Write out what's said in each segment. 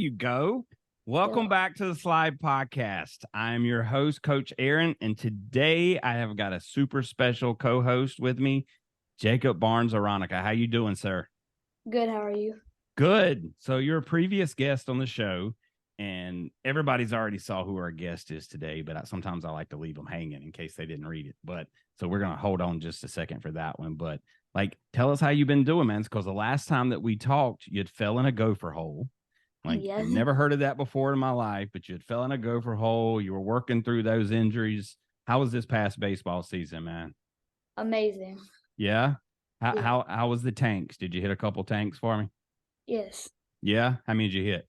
you go. Welcome back to the S.L.I.D.E podcast. I'm your host, Coach Aaron, and today I have got a super special co-host with me, Jacob Barnes-Aronica. How you doing, sir? Good. How are you? Good. So you're a previous guest on the show, and everybody's already saw who our guest is today, but sometimes I like to leave them hanging in case they didn't read it. But so we're going to hold on just a second for that one. But like, tell us how you've been doing, man, because the last time that we talked, you'd fell in a gopher hole. Like, Yes. I've never heard of that before in my life, but you had fell in a gopher hole. You were working through those injuries. How was this past baseball season, man? Amazing. Yeah? Yeah. How was the tanks? Did you hit a couple tanks for me? Yes. Yeah? How many did you hit?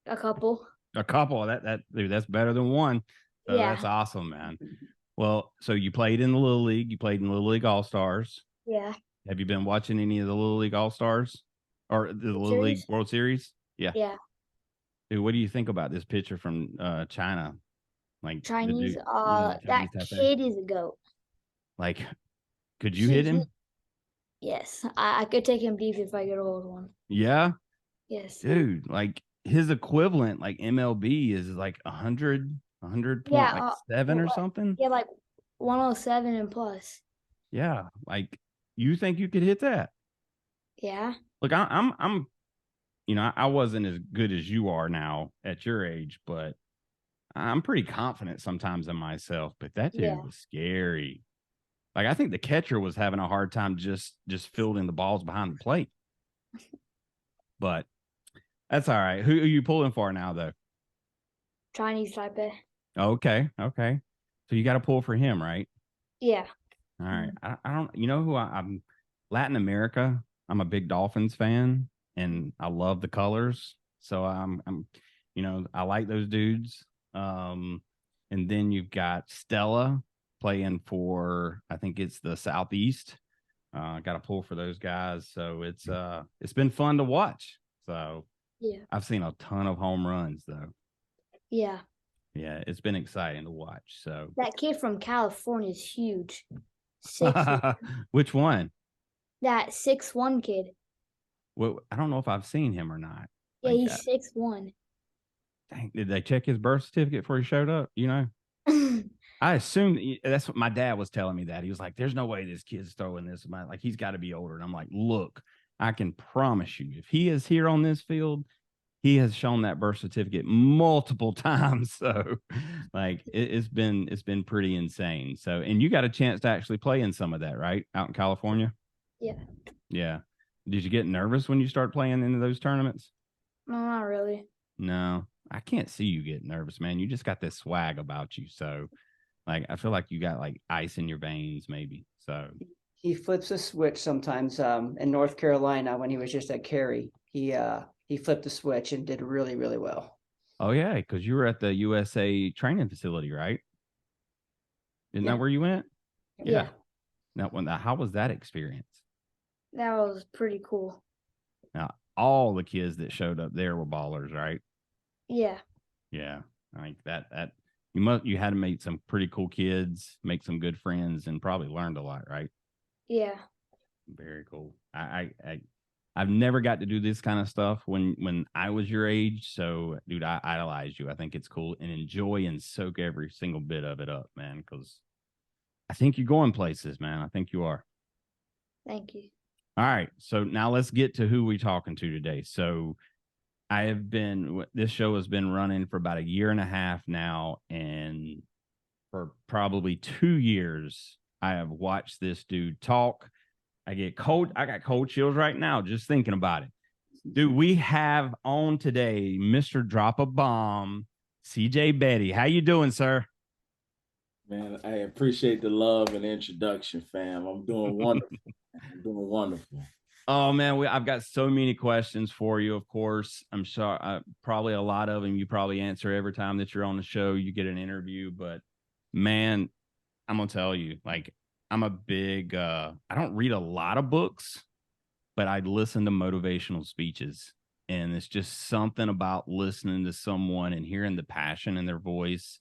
A couple. A couple. Dude, that's better than one. So Yeah. that's awesome, man. Well, so you played in the Little League. You played in the Little League All-Stars. Yeah. Have you been watching any of the Little League All-Stars? Or the Little League World Series? Yeah. Yeah. Dude, what do you think about this pitcher from China? Like Chinese. the dude, That Chinese kid is a goat. Like, could you hit him? Yes. I could take him deep if I get a hold of one. Yeah, Yes. dude. Like his equivalent, like MLB, is like 100 point like 7 or something. Yeah, like 107 and plus. Yeah, like you think you could hit that? Yeah. Look, I'm I wasn't as good as you are now at your age, but I'm pretty confident sometimes in myself. But that dude was scary. Like, I think the catcher was having a hard time just fielding the balls behind the plate. But that's all right. Who are you pulling for now, though? Chinese Taipei. Okay. So you got to pull for him, right? Yeah. All right. I don't. You know who I'm? Latin America. I'm a big Dolphins fan, and I love the colors. So I like those dudes. And then you've got Stella playing for, I think it's the Southeast. Got to pull for those guys. So it's been fun to watch. So Yeah. I've seen a ton of home runs though. Yeah. Yeah, it's been exciting to watch. So that kid from California is huge. 6'1". Which one? That 6'1" kid. Well, I don't know if I've seen him or not. Yeah, Like, he's 6'1". Dang, did they check his birth certificate before he showed up? I assumed that's what my dad was telling me, that he was like, there's no way this kid's throwing this. Like, he's got to be older. And I'm like, look, I can promise you, if he is here on this field, he has shown that birth certificate multiple times. So like it's been pretty insane. So, and you got a chance to actually play in some of that, right? Out in California. Yeah. Did you get nervous when you start playing into those tournaments? No, not really. No, I can't see you getting nervous, man. You just got this swag about you. So like, I feel like you got like ice in your veins, maybe. So he flips a switch sometimes. In North Carolina, when he was just at Cary, he flipped the switch and did really, really well. Oh yeah, because you were at the USA training facility, right? Isn't that where you went? Yeah. Now, how was that experience? That was pretty cool. Now, all the kids that showed up there were ballers, right? Yeah. Yeah. I think that you had to meet some pretty cool kids, make some good friends, and probably learned a lot, right? Yeah. Very cool. I've never got to do this kind of stuff when I was your age. So, dude, I idolize you. I think it's cool, and enjoy and soak every single bit of it up, man, because I think you're going places, man. I think you are. Thank you. All right. So now let's get to who we're talking to today. So this show has been running for about a year and a half now. And for probably 2 years, I have watched this dude talk. I got cold chills right now just thinking about it. Dude, we have on today Mr. Drop a Bomb, CJ Beatty. How you doing, sir? Man, I appreciate the love and introduction, fam. I'm doing wonderful. Oh man, I've got so many questions for you. Of course, I'm sure probably a lot of them you probably answer every time that you're on the show. You get an interview, but man, I'm gonna tell you, like, I'm a big. I don't read a lot of books, but I listen to motivational speeches, and it's just something about listening to someone and hearing the passion in their voice,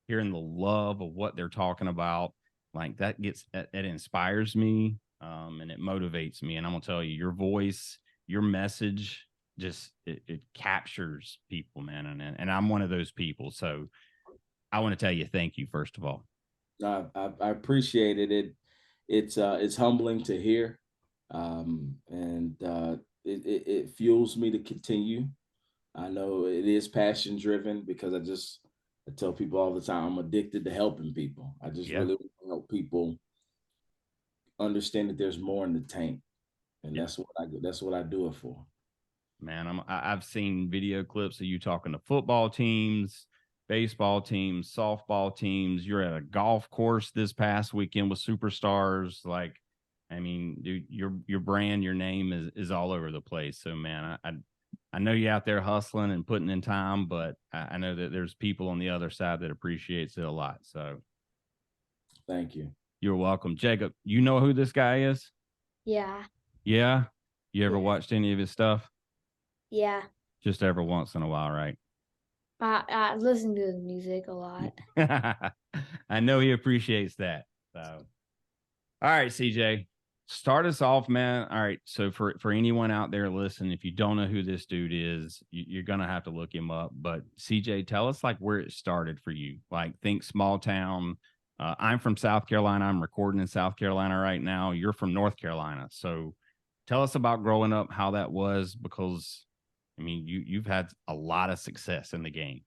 hearing the love of what they're talking about. Like it inspires me. And it motivates me. And I'm gonna tell you, your voice, your message just it captures people, man. And I'm one of those people. So I want to tell you thank you, first of all. I appreciate it. It's humbling to hear, and it fuels me to continue. I know it is passion driven because I tell people all the time I'm addicted to helping people. I just really want to help people understand that there's more in the tank, and that's what I do it for. Man, I've seen video clips of you talking to football teams, baseball teams, softball teams. You're at a golf course this past weekend with superstars. Like, I mean, dude, your brand, your name is all over the place. So, man, I know you're out there hustling and putting in time, but I know that there's people on the other side that appreciates it a lot. So, thank you. You're welcome, Jacob. You know who this guy is? Yeah. Yeah. You ever watched any of his stuff? Yeah. Just every once in a while, right? I listen to his music a lot. I know he appreciates that. So, all right, CJ, start us off, man. All right. So for anyone out there listening, if you don't know who this dude is, you're gonna have to look him up. But CJ, tell us like where it started for you. Like think small town. I'm from South Carolina. I'm recording in South Carolina right now. You're from North Carolina. So tell us about growing up, how that was, because I mean, you've had a lot of success in the game.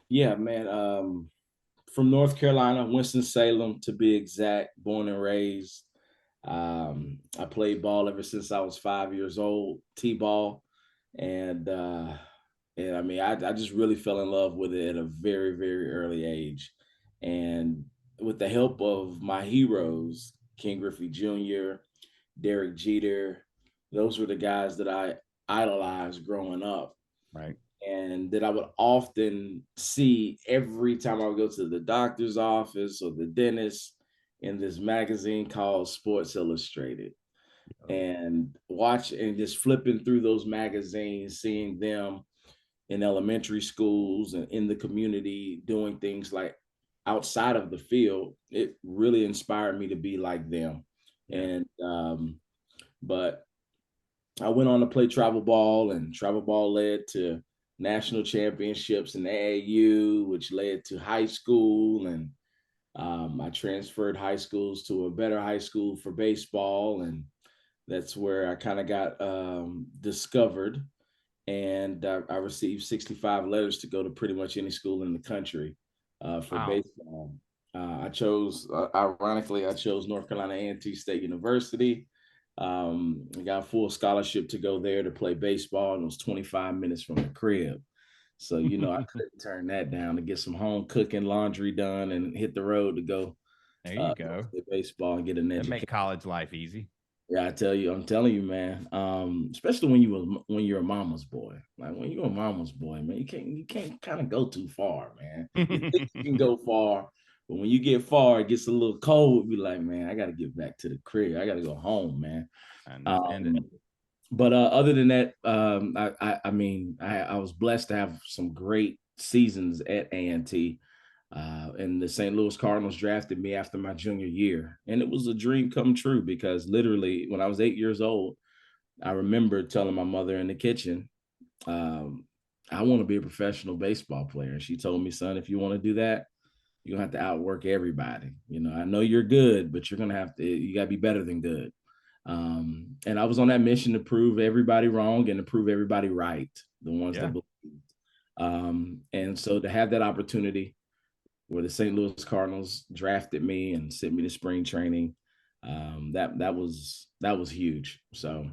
Yeah, man. From North Carolina, Winston-Salem to be exact, born and raised. I played ball ever since I was 5 years old, T-ball. And I mean, I just really fell in love with it at a very, very early age. And with the help of my heroes, Ken Griffey Jr., Derek Jeter, those were the guys that I idolized growing up. Right. And that I would often see every time I would go to the doctor's office or the dentist in this magazine called Sports Illustrated. And watch and just flipping through those magazines, seeing them in elementary schools and in the community doing things like outside of the field, it really inspired me to be like them. Yeah. And but I went on to play travel ball, and travel ball led to national championships in AAU, which led to high school. And I transferred high schools to a better high school for baseball. And that's where I kind of got discovered. And I received 65 letters to go to pretty much any school in the country for baseball. Ironically, I chose North Carolina A&T State University. I got a full scholarship to go there to play baseball, and it was 25 minutes from the crib. So, I couldn't turn that down to get some home cooking, laundry done, and hit the road to go. There you go. Play baseball and get an education. Make college life easy. Yeah, I'm telling you, man. Especially when you're a mama's boy. Like when you're a mama's boy, man, you can't kind of go too far, man. You think you can go far, but when you get far, it gets a little cold. Be like, man, I got to get back to the crib. I got to go home, man. I understand it. But other than that, I mean, I was blessed to have some great seasons at A&T. And the St. Louis Cardinals drafted me after my junior year. And it was a dream come true because literally when I was 8 years old, I remember telling my mother in the kitchen, I want to be a professional baseball player. And she told me, son, if you want to do that, you're going to have to outwork everybody. I know you're good, but you got to be better than good. And I was on that mission to prove everybody wrong and to prove everybody right, the ones that believed. And so to have that opportunity where the St. Louis Cardinals drafted me and sent me to spring training, that was huge. So,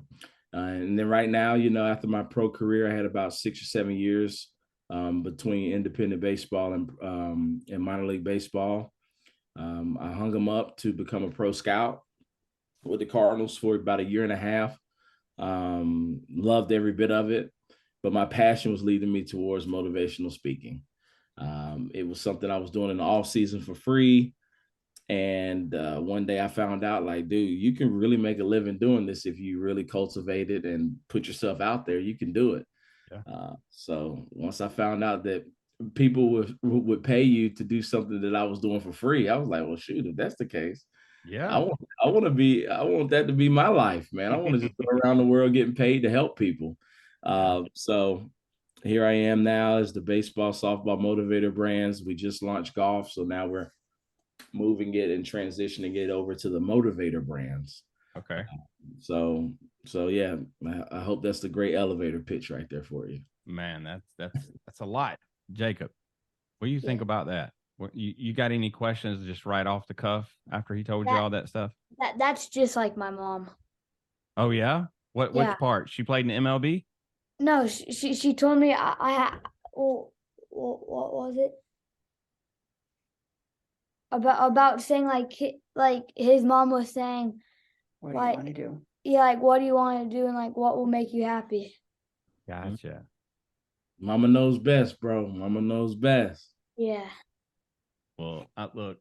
and then right now, after my pro career, I had about 6 or 7 years between independent baseball and minor league baseball. I hung them up to become a pro scout with the Cardinals for about a year and a half. Loved every bit of it, but my passion was leading me towards motivational speaking. It was something I was doing in the off season for free. And one day I found out, like, dude, you can really make a living doing this if you really cultivate it and put yourself out there. You can do it. Yeah. So once I found out that people would pay you to do something that I was doing for free, I was like, well, shoot, if that's the case, I want that to be my life, man. I want to just go around the world getting paid to help people. So here I am now as the baseball, softball motivator brands. We just launched golf. So now we're moving it and transitioning it over to the motivator brands. Okay. So yeah, I hope that's the great elevator pitch right there for you. Man, that's a lot. Jacob, what do you think about that? What, you got any questions just right off the cuff after he told you all that stuff? That's just like my mom. Oh yeah? Which Yeah. part? She played in the MLB? No, she told me well, what was it? About saying like his mom was saying, What do you like, want to do? yeah, like what do you want to do and like what will make you happy? Gotcha. Mama knows best, bro. Mama knows best. Yeah. Well, look,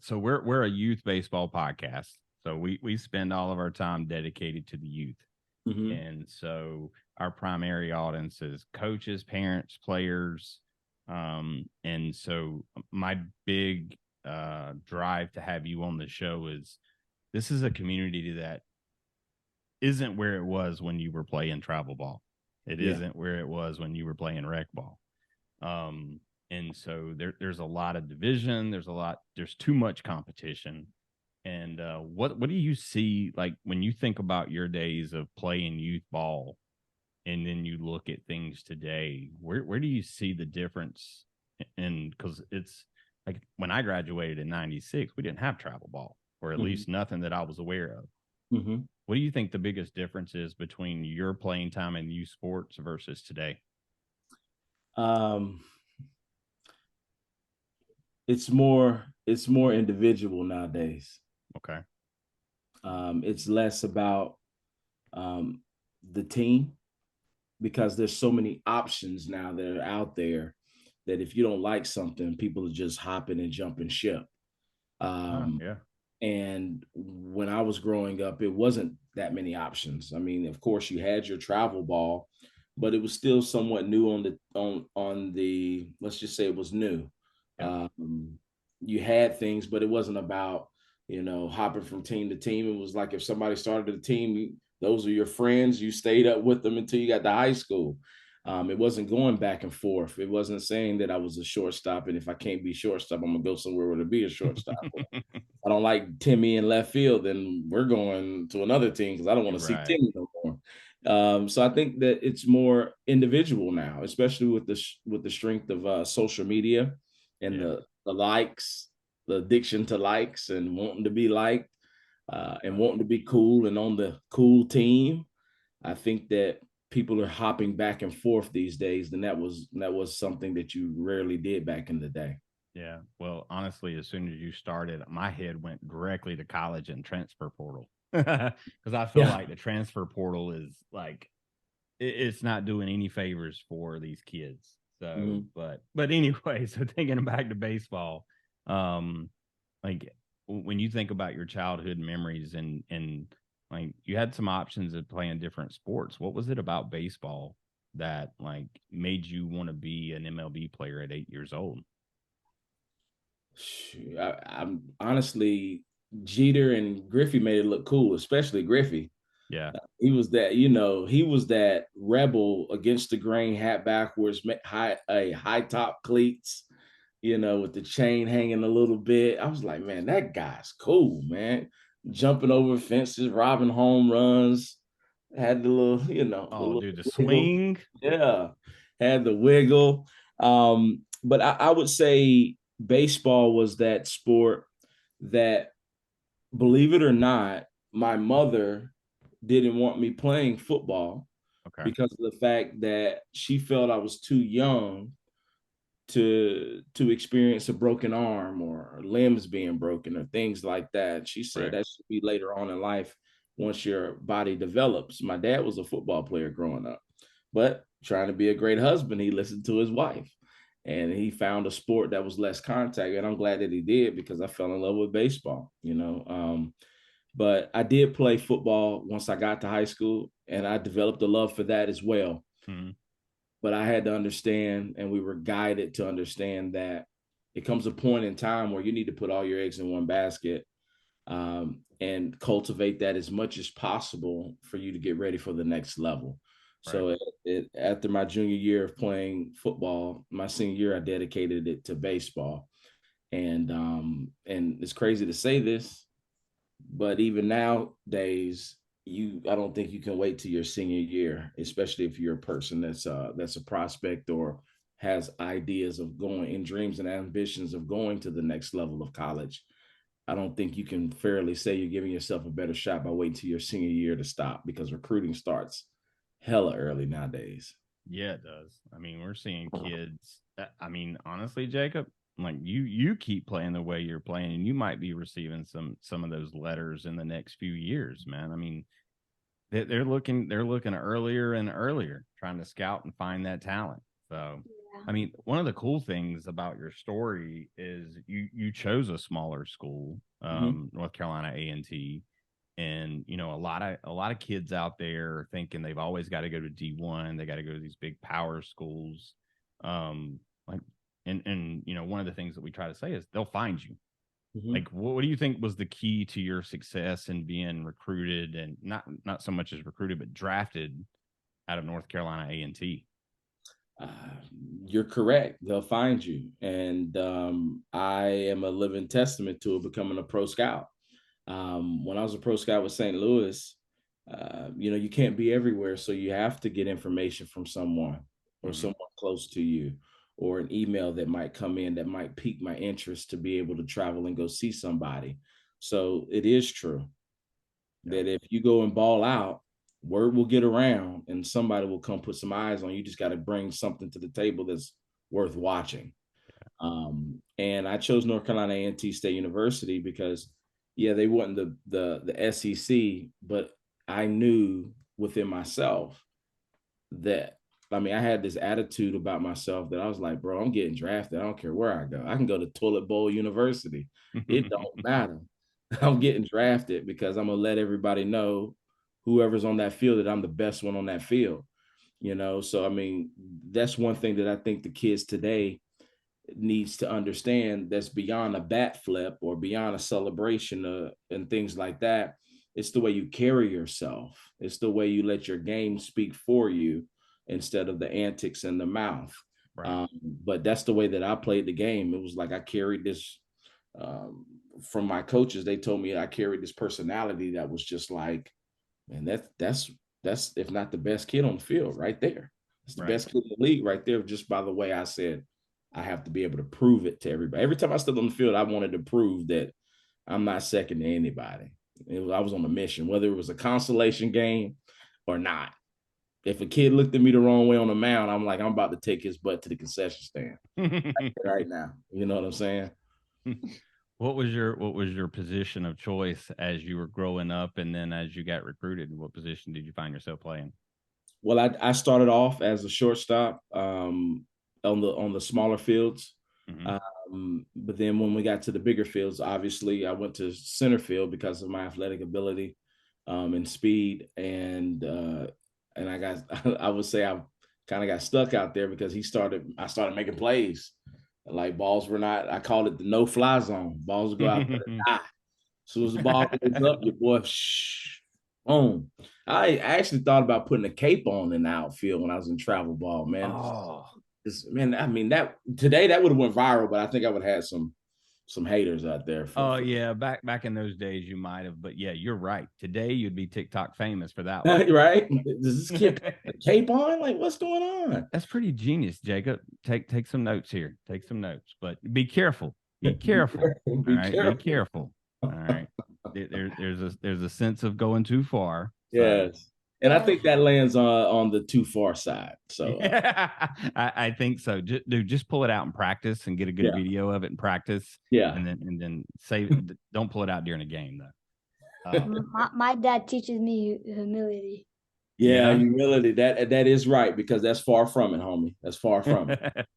so we're a youth baseball podcast. So we spend all of our time dedicated to the youth. Mm-hmm. And so our primary audience is coaches, parents, players. And so my big drive to have you on the show is this is a community that isn't where it was when you were playing travel ball. It isn't where it was when you were playing rec ball. And so there's a lot of division. There's too much competition. And what do you see like when you think about your days of playing youth ball, and then you look at things today? Where do you see the difference? And because it's like when I graduated in '96, we didn't have travel ball, or at least nothing that I was aware of. Mm-hmm. What do you think the biggest difference is between your playing time in youth sports versus today? It's more individual nowadays. Okay. It's less about the team, because there's so many options now that are out there that if you don't like something, people are just hopping and jumping ship. Yeah. And when I was growing up, it wasn't that many options. I mean, of course, you had your travel ball, but it was still somewhat new on the let's just say it was new. Yeah. You had things, but it wasn't about hopping from team to team. It was like if somebody started a team, those are your friends. You stayed up with them until you got to high school. It wasn't going back and forth. It wasn't saying that I was a shortstop, and if I can't be shortstop, I'm gonna go somewhere where to be a shortstop. I don't like Timmy in left field, then we're going to another team because I don't want to see Timmy no more. So I think that it's more individual now, especially with the strength of social media and the likes, the addiction to likes and wanting to be liked and wanting to be cool and on the cool team. I think that people are hopping back and forth these days, and that was something that you rarely did back in the day. Yeah. Well, honestly, as soon as you started, my head went directly to college and transfer portal because I feel like the transfer portal is like it's not doing any favors for these kids. So, but anyway, so thinking back to baseball, like when you think about your childhood memories and like you had some options of playing different sports, what was it about baseball that like made you want to be an MLB player at 8 years old? I'm honestly, Jeter and Griffey made it look cool, especially Griffey. Yeah. He was that rebel against the grain, hat backwards, high top cleats, with the chain hanging a little bit. I was like, man, that guy's cool, man. Jumping over fences, robbing home runs, had the little, Dude, the wiggle. swing. Yeah, had the wiggle. But I would say baseball was that sport that, believe it or not, my mother didn't want me playing football because of the fact that she felt I was too young to experience a broken arm or limbs being broken or things like that. She said that should be later on in life once your body develops. My dad was a football player growing up, but trying to be a great husband, he listened to his wife and he found a sport that was less contact. And I'm glad that he did, because I fell in love with baseball, but I did play football once I got to high school, and I developed a love for that as well. Mm-hmm. But I had to understand, and we were guided to understand, that it comes a point in time where you need to put all your eggs in one basket and cultivate that as much as possible for you to get ready for the next level. So after my junior year of playing football, my senior year, I dedicated it to baseball. And it's crazy to say this, but even nowadays, I don't think you can wait till your senior year, especially if you're a person that's a prospect or has ideas of going and dreams and ambitions of going to the next level of college. I don't think you can fairly say you're giving yourself a better shot by waiting till your senior year to stop, because recruiting starts hella early nowadays. Yeah, it does. I mean, we're seeing kids. I mean, honestly, Jacob, like you keep playing the way you're playing, and you might be receiving some of those letters in the next few years, man. I mean, they're looking earlier and earlier, trying to scout and find that talent. So, Yeah. I mean, one of the cool things about your story is you chose a smaller school, North Carolina A&T, and you know, a lot of kids out there thinking they've always got to go to D1, they got to go to these big power schools. Like, and you know, one of the things that we try to say is they'll find you. Like, what do you think was the key to your success in being recruited, and not so much as recruited, but drafted out of North Carolina A&T? Uh, you're correct. They'll find you. And I am a living testament to it, becoming a pro scout. When I was a pro scout with St. Louis, you know, you can't be everywhere. So you have to get information from someone or someone close to you, or an email that might come in that might pique my interest to be able to travel and go see somebody. So it is true that if you go and ball out, word will get around and somebody will come put some eyes on you. You just got to bring something to the table that's worth watching. And I chose North Carolina A&T State University because, yeah, they wasn't the SEC, but I knew within myself that, I mean, I had this attitude about myself that I was like, bro, I'm getting drafted. I don't care where I go. I can go to Toilet Bowl University. It don't matter. I'm getting drafted because I'm gonna let everybody know, whoever's on that field, that I'm the best one on that field. You know, so I mean, that's one thing that I think the kids today needs to understand, that's beyond a bat flip or beyond a celebration and things like that. It's the way you carry yourself. It's the way you let your game speak for you instead of the antics in the mouth. Right. But that's the way that I played the game. It was like I carried this from my coaches. They told me I carried this personality that was just like, man, that's if not the best kid on the field right there. It's the best kid in the league right there, just by the way I said I have to be able to prove it to everybody. Every time I stood on the field, I wanted to prove that I'm not second to anybody. I was on a mission, whether it was a consolation game or not. If a kid looked at me the wrong way on the mound, I'm like, I'm about to take his butt to the concession stand right now. You know what I'm saying? What was your position of choice as you were growing up, and then as you got recruited? What position did you find yourself playing? Well, I started off as a shortstop on the smaller fields. But then when we got to the bigger fields, obviously I went to center field because of my athletic ability and speed. And I would say I kind of got stuck out there because I started making plays. Like balls were not, I called it the no-fly zone. Balls would go out there and die. As soon as the ball goes up, your boy, boom. I actually thought about putting a cape on in the outfield when I was in travel ball, man. Oh, Man, I mean, that today that would have went viral, but I think I would have had some haters out there. Yeah, back in those days you might have, but yeah, you're right. Today you'd be TikTok famous for that one. Right? Does this kid put a cape on? Like, what's going on? That's pretty genius, Jacob. Take some notes here. Take some notes, but be careful. Be careful. All right, be careful. All right. There's a sense of going too far. So. Yes. And I think that lands on the too far side. So I think so. Just pull it out and practice, and get a good video of it and practice. Yeah. And then save. Don't pull it out during a game though. My dad teaches me humility. Yeah, humility. That is right, because that's far from it, homie. That's far from it.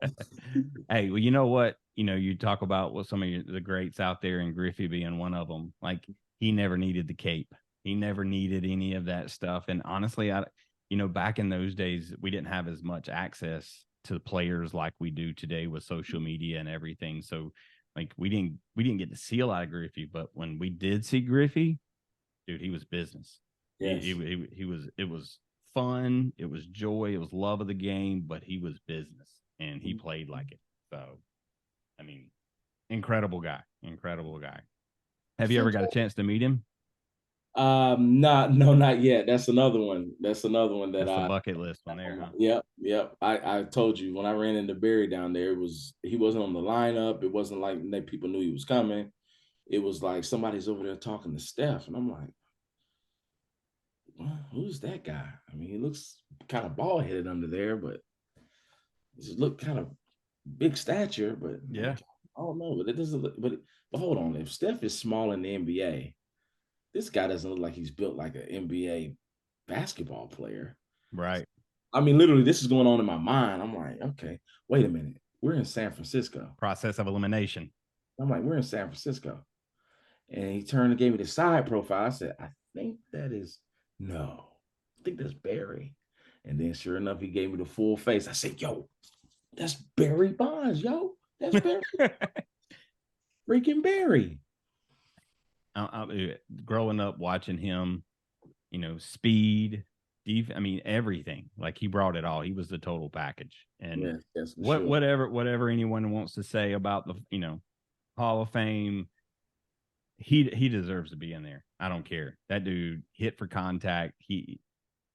Hey, well, you know what? You know, you talk about some of the greats out there, and Griffey being one of them. Like, he never needed the cape. He never needed any of that stuff. And honestly, back in those days, we didn't have as much access to players like we do today with social media and everything. So, like, we didn't get to see a lot of Griffey, but when we did see Griffey, dude, he was business. Yes. It was fun. It was joy. It was love of the game, but he was business and he played like it. So, I mean, incredible guy. Incredible guy. Have you ever got a chance to meet him? Not yet. That's another one. That's another one that That's the bucket list one there, huh? Yep. I told you when I ran into Barry down there, he wasn't on the lineup. It wasn't like people knew he was coming. It was like somebody's over there talking to Steph, and I'm like, well, who's that guy? I mean, he looks kind of bald headed under there, but he just looked kind of big stature. But yeah, like, I don't know. But it doesn't look. But hold on, if Steph is small in the NBA, this guy doesn't look like he's built like an NBA basketball player. right. I mean, literally, this is going on in my mind. I'm like, okay, wait a minute. We're in San Francisco. Process of elimination. I'm like, we're in San Francisco. And he turned and gave me the side profile. I said, I think that's Barry. And then sure enough, he gave me the full face. I said, yo, that's Barry Bonds, yo. That's Barry. Freaking Barry. Growing up watching him, speed, I mean, everything. Like he brought it all. He was the total package. And yes, whatever anyone wants to say about the, Hall of Fame, he deserves to be in there. I don't care. That dude hit for contact. He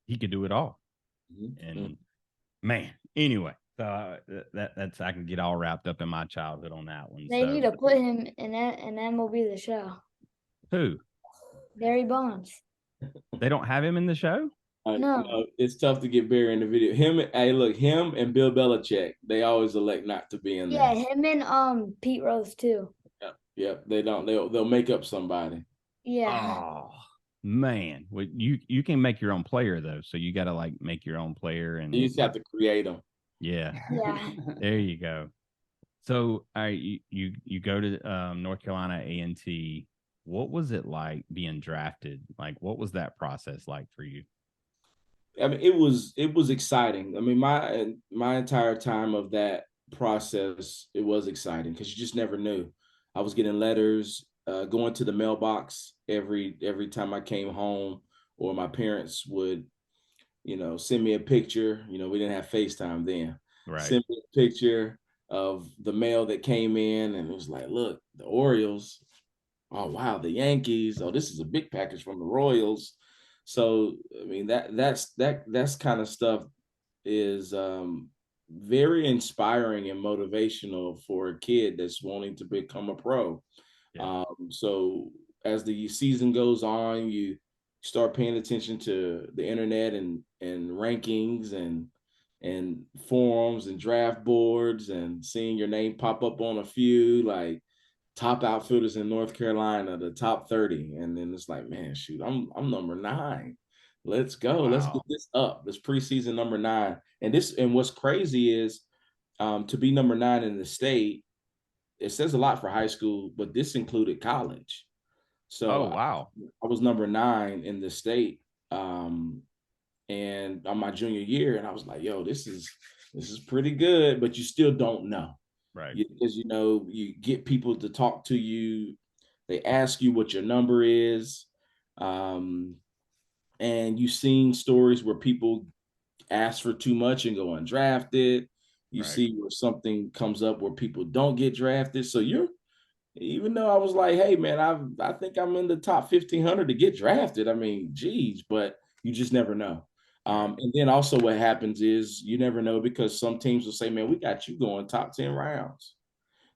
could do it all. Mm-hmm. And man, anyway, so that's I can get all wrapped up in my childhood on that one. They need to put him in that, and that will be the show. Who? Barry Bonds. They don't have him in the show? No. It's tough to get Barry in the video. Him and Bill Belichick, they always elect not to be in there. Yeah, him and Pete Rose too. Yep. They don't. They'll make up somebody. Yeah. Oh man, well, you can make your own player though, so you got to make your own player, and you just have to create them. Yeah. Yeah. There you go. So, all right, you go to North Carolina A&T. What was it like being drafted? Like, what was that process like for you? I mean, it was exciting. I mean, my entire time of that process, it was exciting because you just never knew. I was getting letters, going to the mailbox every time I came home, or my parents would, send me a picture. We didn't have FaceTime then. Right. Send me a picture of the mail that came in, and it was like, look, the Orioles. Oh wow, the Yankees. Oh, this is a big package from the Royals. So I mean that's kind of stuff is very inspiring and motivational for a kid that's wanting to become a pro. Yeah. So as the season goes on, you start paying attention to the internet and rankings and forums and draft boards and seeing your name pop up on a few like top outfielders in North Carolina, the top 30. And then it's like, man, shoot, I'm number 9. Let's go. Wow. Let's get this up. This preseason number 9. And what's crazy is to be number 9 in the state, it says a lot for high school, but this included college. So wow. I was number 9 in the state. And on my junior year, and I was like, yo, this is pretty good, but you still don't know. Right. Because, you get people to talk to you. They ask you what your number is. And you've seen stories where people ask for too much and go undrafted. You see where something comes up where people don't get drafted. So even though I was like, hey, man, I think I'm in the top 1,500 to get drafted. I mean, geez, but you just never know. And then also what happens is you never know because some teams will say, man, we got you going top 10 rounds.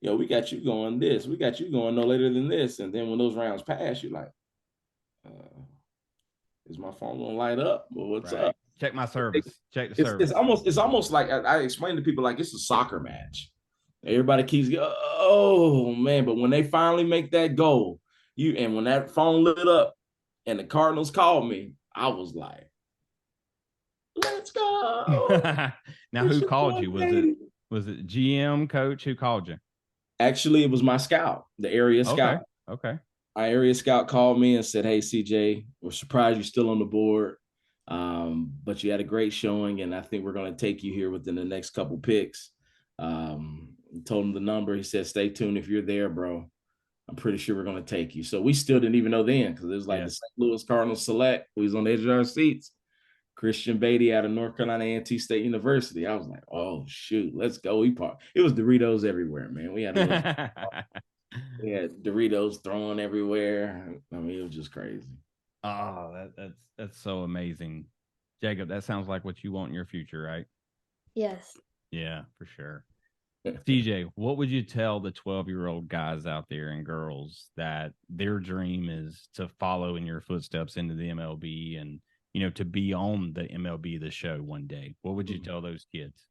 We got you going this. We got you going no later than this. And then when those rounds pass, you're like, is my phone going to light up? Or what's up? Check my service. Check the service. It's almost like I explain to people like it's a soccer match. Everybody keeps going, oh, man. But when they finally make that goal, and when that phone lit up and the Cardinals called me, I was like, let's go. Now, who called you? Was it GM, coach? Who called you? Actually, it was my scout, the area scout. Okay. My area scout called me and said, hey, CJ, we're surprised you're still on the board, but you had a great showing, and I think we're going to take you here within the next couple picks. Told him the number. He said, stay tuned if you're there, bro. I'm pretty sure we're going to take you. So we still didn't even know then because it was like the St. Louis Cardinals select. We was on the edge of our seats. Christian Beatty out of North Carolina A&T State University. I was like, oh shoot, let's go. It was Doritos everywhere, man. We had Doritos thrown everywhere. I mean, it was just crazy. Oh, that's so amazing. Jacob, that sounds like what you want in your future, right? Yes. Yeah, for sure. CJ, what would you tell the 12-year-old guys out there and girls that their dream is to follow in your footsteps into the MLB and, to be on the MLB The Show one day? What would you tell those kids?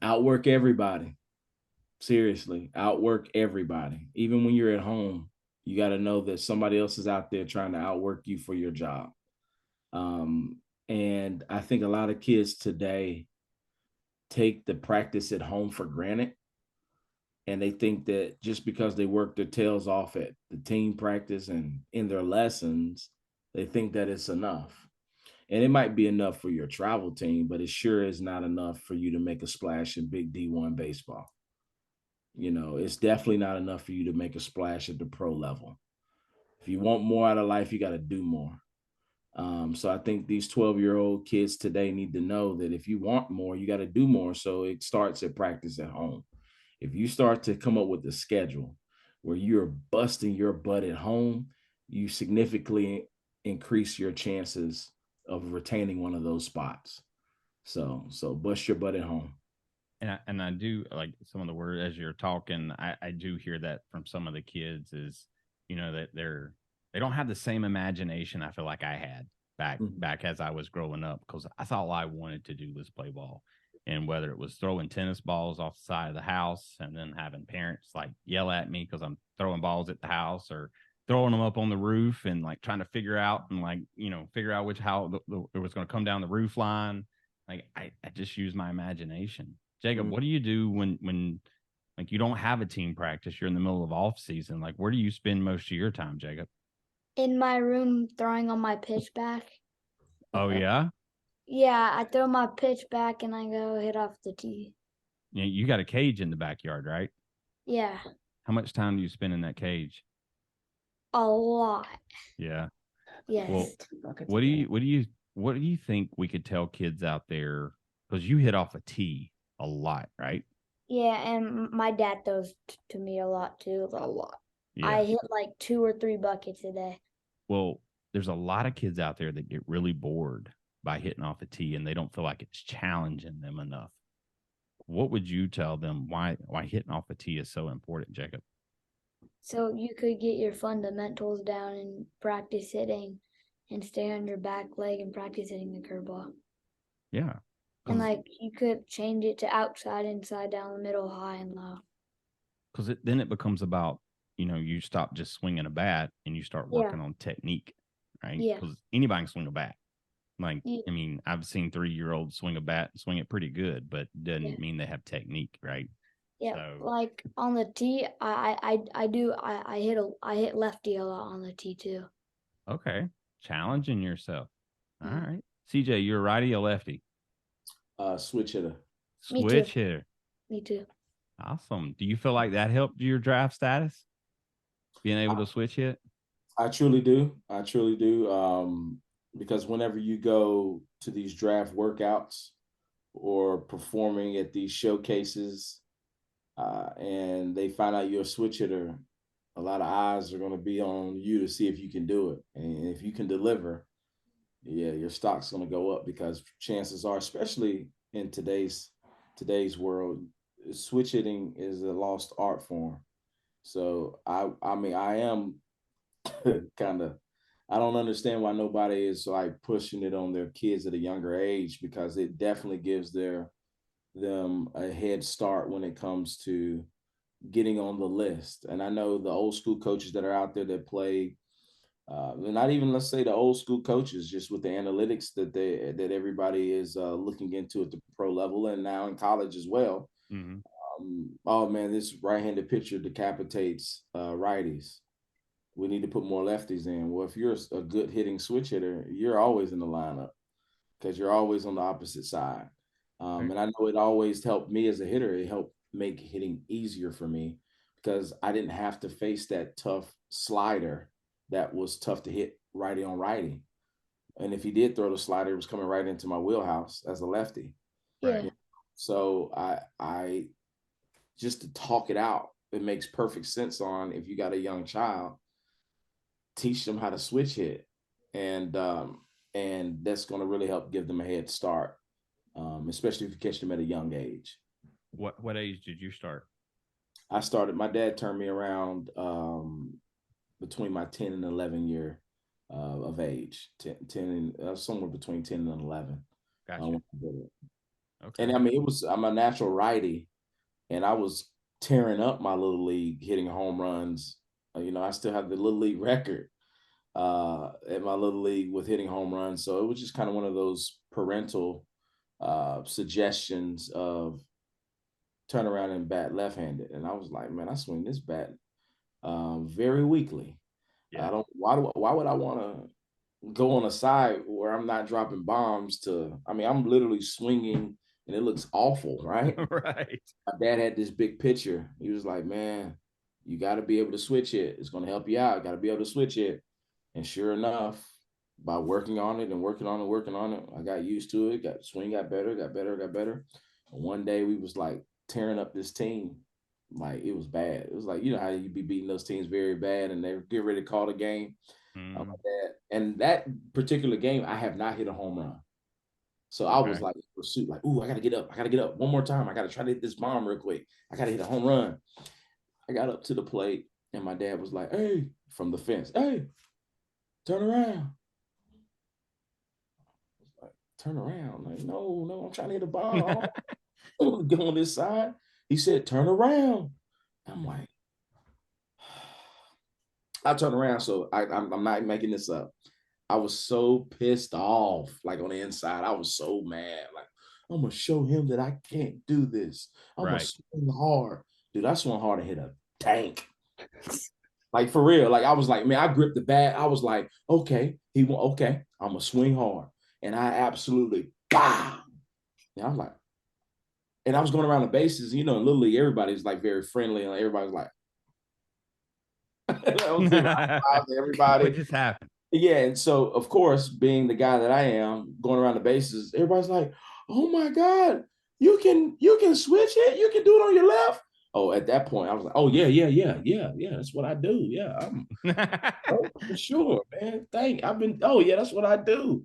Outwork everybody. Seriously, outwork everybody. Even when you're at home, you got to know that somebody else is out there trying to outwork you for your job. And I think a lot of kids today take the practice at home for granted. And they think that just because they work their tails off at the team practice and in their lessons, they think that it's enough. And it might be enough for your travel team, but it sure is not enough for you to make a splash in big D1 baseball. It's definitely not enough for you to make a splash at the pro level. If you want more out of life, you got to do more. So I think these 12-year-old kids today need to know that if you want more, you got to do more. So it starts at practice at home. If you start to come up with a schedule where you're busting your butt at home, you significantly increase your chances of retaining one of those spots. So bust your butt at home. And I do like some of the words as you're talking. I do hear that from some of the kids is, that they don't have the same imagination I feel like I had back as I was growing up, because that's all I wanted to do was play ball. And whether it was throwing tennis balls off the side of the house and then having parents like yell at me because I'm throwing balls at the house, or throwing them up on the roof and like trying to figure out how it was going to come down the roof line. Like I just use my imagination. Jacob, what do you do when like you don't have a team practice? You're in the middle of off season. Like, where do you spend most of your time, Jacob? In my room, throwing on my pitch back. Oh yeah. Yeah, I throw my pitch back and I go hit off the tee. You got a cage in the backyard, right? Yeah, How much time do you spend in that cage? a lot. Yeah. Yes. Well, what do you think we could tell kids out there? Because you hit off a tee a lot, right? Yeah, and my dad throws to me a lot too. A lot. Yeah. I hit like 2 or 3 buckets a day. Well, there's a lot of kids out there that get really bored by hitting off a tee and they don't feel like it's challenging them enough. What would you tell them why hitting off a tee is so important, Jacob? So you could get your fundamentals down and practice hitting and stay on your back leg and practice hitting the curveball. Yeah. And like you could change it to outside, inside, down the middle, high and low. Because then it becomes about, you stop just swinging a bat and you start working on technique, right? Yeah. Because anybody can swing a bat. Like, Yeah. I mean, I've seen 3-year-olds swing a bat and swing it pretty good, but doesn't mean they have technique, right? Yeah, So, like on the tee, I hit lefty a lot on the tee too. okay, challenging yourself. All Mhm. right, CJ, you're a righty or lefty? Switch hitter. Me Switch too. hitter. Me too. Awesome. Do you feel like that helped your draft status? Being able to switch hit? I truly do. Because whenever you go to these draft workouts or performing at these showcases, and they find out you're a switch hitter, a lot of eyes are going to be on you to see if you can do it. And if you can deliver, yeah, your stock's going to go up, because chances are, especially in today's world, switch hitting is a lost art form. So I mean, I am kind of, I don't understand why nobody is like pushing it on their kids at a younger age, because it definitely gives them a head start when it comes to getting on the list. And I know the old school coaches that are out there that play, not even, let's say, the old school coaches, just with the analytics that everybody is looking into at the pro level and now in college as well. Mm-hmm. Oh man, this right-handed pitcher decapitates righties. We need to put more lefties in. Well, if you're a good hitting switch hitter, you're always in the lineup because you're always on the opposite side. And I know it always helped me as a hitter. It helped make hitting easier for me because I didn't have to face that tough slider that was tough to hit righty on righty. And if he did throw the slider, it was coming right into my wheelhouse as a lefty. Yeah. Right. So I just to talk it out, it makes perfect sense on if you got a young child, teach them how to switch hit. And that's going to really help give them a head start, especially if you catch them at a young age. What age did you start? My dad turned me around between my 10 and 11 year of age, 10 and somewhere between 10 and 11. Gotcha. Okay. And I mean, I'm a natural righty, and I was tearing up my little league, hitting home runs. I still have the little league record at my little league with hitting home runs. So it was just kind of one of those parental suggestions of turn around and bat left-handed. And I was like, man, I swing this bat very weakly. Yeah. Why would I want to go on a side where I'm not dropping bombs I'm literally swinging and it looks awful, right? Right. My dad had this big picture. He was like, man, you got to be able to switch it. It's going to help you out. Got to be able to switch it. And sure enough, by working on it and working on it, I got used to it. Swing got better. And one day we was like tearing up this team. Like it was bad. It was like, you know how you be beating those teams very bad and they get ready to call the game. And that particular game, I have not hit a home run. So I was like, pursuit, like, ooh, I gotta get up one more time. I gotta try to hit this bomb real quick. I gotta hit a home run. I got up to the plate, and my dad was like, hey, from the fence, hey, turn around. Like, turn around. Like, no, I'm trying to hit a bomb. I don't want to get on this side. He said, turn around. I'm like, I turn around. So I'm not making this up. I was so pissed off, like on the inside. I was so mad. Like, I'm gonna show him that I can't do this. I'm gonna swing hard. Dude, I swung hard and hit a tank. Like for real. Like I was like, man, I gripped the bat. I was like, okay, I'm gonna swing hard. And I absolutely bah. And I'm like, and I was going around the bases, in Little League, everybody's like very friendly, and everybody's like, everybody. What just happened? Yeah, and so of course, being the guy that I am, going around the bases, everybody's like, "Oh my God, you can switch it, you can do it on your left." Oh, at that point, I was like, "Oh yeah, that's what I do. Yeah, oh, for sure, man. Oh yeah, that's what I do."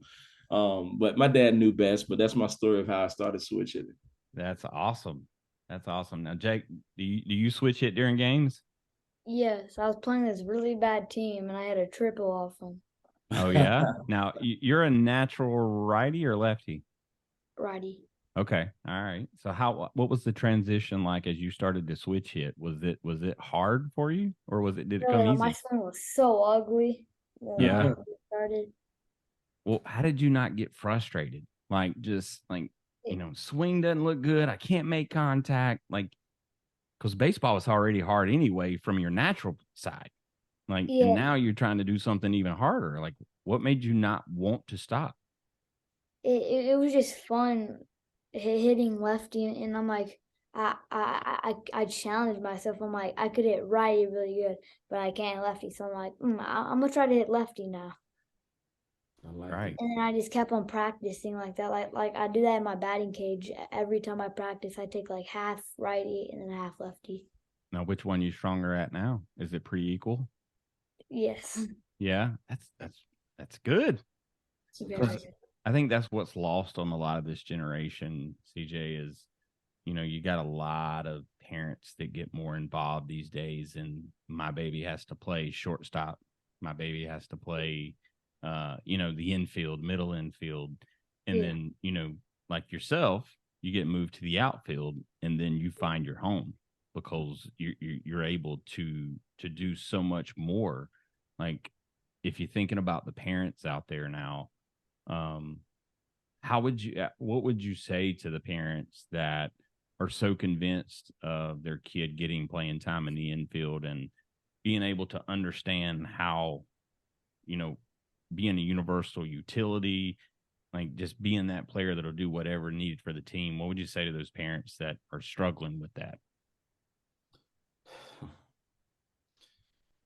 But my dad knew best. But that's my story of how I started switching. That's awesome. Now, Jake, do you switch hit during games? Yes, I was playing this really bad team, and I had a triple off them. Oh yeah. Now you're a natural righty or lefty? Righty. Okay. All right. So what was the transition like as you started to switch hit? Was it hard for you, or did it come easy? My swing was so ugly when I started. Well, how did you not get frustrated? Like just like, swing doesn't look good. I can't make contact. Like, because baseball is already hard anyway from your natural side. Like, and now you're trying to do something even harder. Like, what made you not want to stop? It was just fun hitting lefty, and I'm like, I challenged myself. I'm like, I could hit righty really good, but I can't lefty. So I'm like, I'm gonna try to hit lefty now. Right. And then I just kept on practicing like that. Like I do that in my batting cage. Every time I practice, I take like half righty and then half lefty. Now, which one are you stronger at now? Is it pretty equal? Yes. Yeah, that's good. Very good. I think that's what's lost on a lot of this generation, CJ, is, you got a lot of parents that get more involved these days, and my baby has to play shortstop. My baby has to play, the infield, middle infield. And then, like yourself, you get moved to the outfield, and then you find your home because you're able to do so much more. Like, if you're thinking about the parents out there now, what would you say to the parents that are so convinced of their kid getting playing time in the infield and being able to understand how, being a universal utility, like just being that player that'll do whatever needed for the team? What would you say to those parents that are struggling with that?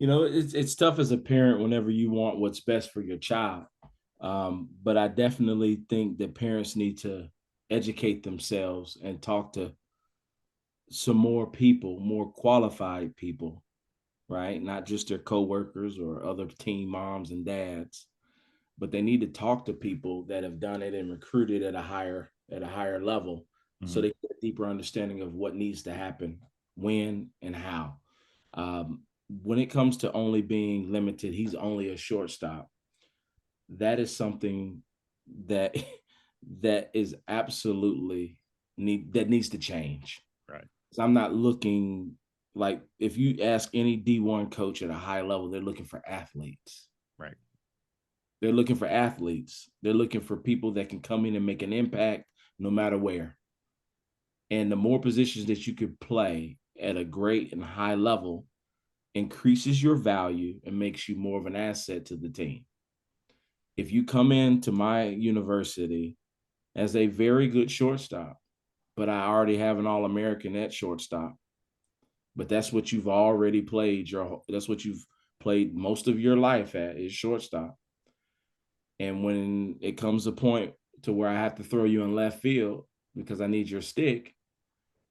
It's tough as a parent whenever you want what's best for your child. But I definitely think that parents need to educate themselves and talk to some more people, more qualified people, right? Not just their coworkers or other teen moms and dads, but they need to talk to people that have done it and recruited at a higher level, so they get a deeper understanding of what needs to happen, when and how. When it comes to only being limited, he's only a shortstop. That is something that that is absolutely that needs to change. Right. So I'm not looking, like, if you ask any D1 coach at a high level, they're looking for athletes. Right. They're looking for athletes. They're looking for people that can come in and make an impact no matter where. And the more positions that you could play at a great and high level increases your value and makes you more of an asset to the team. If you come into my university as a very good shortstop, but I already have an All-American at shortstop, but that's what you've already played, that's what you've played most of your life at, is shortstop. And when it comes a point to where I have to throw you in left field because I need your stick,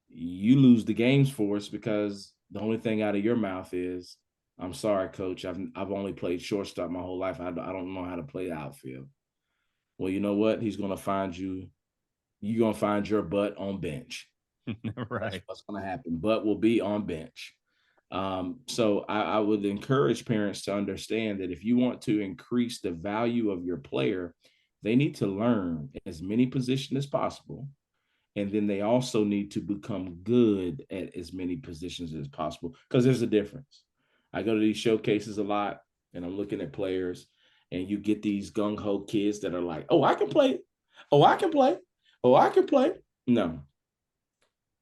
you lose the games for us because the only thing out of your mouth is, "I'm sorry, coach. I've only played shortstop my whole life. I don't know how to play outfield." Well, you know what? He's going to find you. You're going to find your butt on bench. Right. That's what's going to happen. Butt will be on bench. So I would encourage parents to understand that if you want to increase the value of your player, they need to learn as many positions as possible. And then they also need to become good at as many positions as possible, because there's a difference. I go to these showcases a lot and I'm looking at players, and you get these gung-ho kids that are like, "Oh, I can play. Oh, I can play. Oh, I can play." No,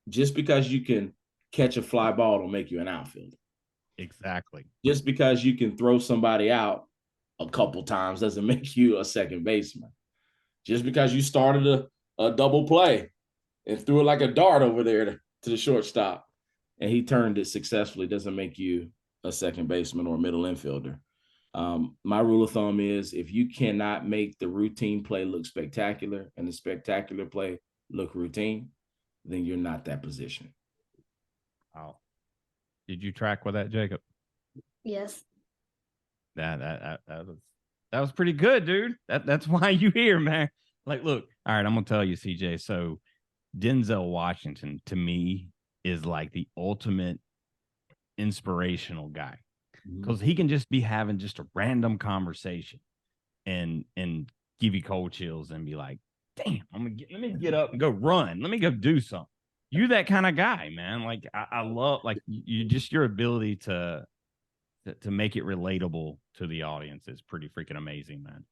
just because you can catch a fly ball don't make you an outfielder. Exactly. Just because you can throw somebody out a couple times doesn't make you a second baseman. Just because you started a double play and threw it like a dart over there to the shortstop and he turned it successfully doesn't make you a second baseman or a middle infielder. My rule of thumb is, if you cannot make the routine play look spectacular and the spectacular play look routine, then you're not that position. Wow. Did you track with that, Jacob? Yes. That was pretty good, dude. That's why you here, man. Like, look, all right, I'm gonna tell you, CJ. So Denzel Washington, to me, is like the ultimate inspirational guy, because he can just be having just a random conversation and give you cold chills and be like, "Damn, let me get up and go run. Let me go do something." You that kind of guy, man. Like, I love, like, you just, your ability to make it relatable to the audience is pretty freaking amazing, man.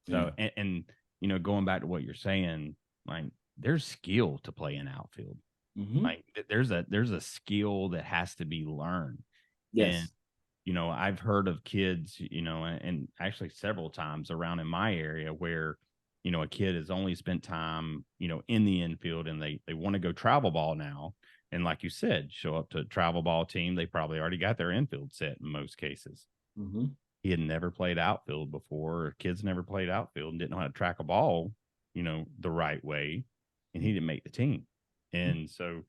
So, and you know, going back to what you're saying, like, there's skill to play in outfield. Like, there's a skill that has to be learned. Yes. And you know, I've heard of kids, you know, and actually several times around in my area where, you know, a kid has only spent time, you know, in the infield, and they want to go travel ball now. And like you said, show up to a travel ball team, they probably already got their infield set in most cases. He had never played outfield before, or kids never played outfield and didn't know how to track a ball, you know, the right way. And he didn't make the team. And so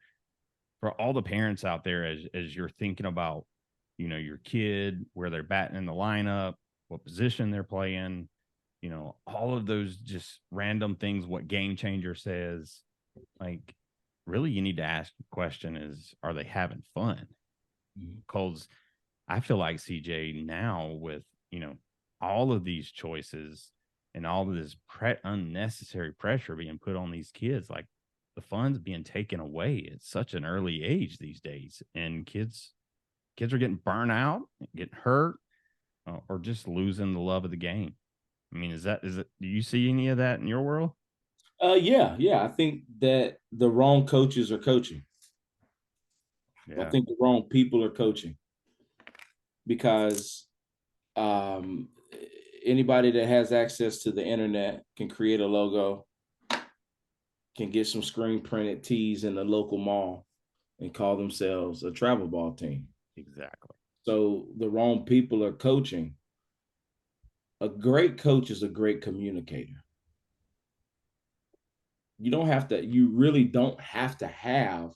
for all the parents out there, as you're thinking about, you know, your kid, where they're batting in the lineup, what position they're playing, you know, all of those just random things, what Game Changer says, like, really you need to ask the question is, are they having fun? Because I feel like, CJ, now with, you know, all of these choices and all of this unnecessary pressure being put on these kids, like, the fun's being taken away at such an early age these days, and kids are getting burnt out, getting hurt, or just losing the love of the game. I mean, is it, do you see any of that in your world? Yeah. I think that the wrong coaches are coaching. Yeah. I think the wrong people are coaching, because anybody that has access to the internet can create a logo, can get some screen printed tees in the local mall and call themselves a travel ball team. Exactly. So the wrong people are coaching. A great coach is a great communicator. You really don't have to have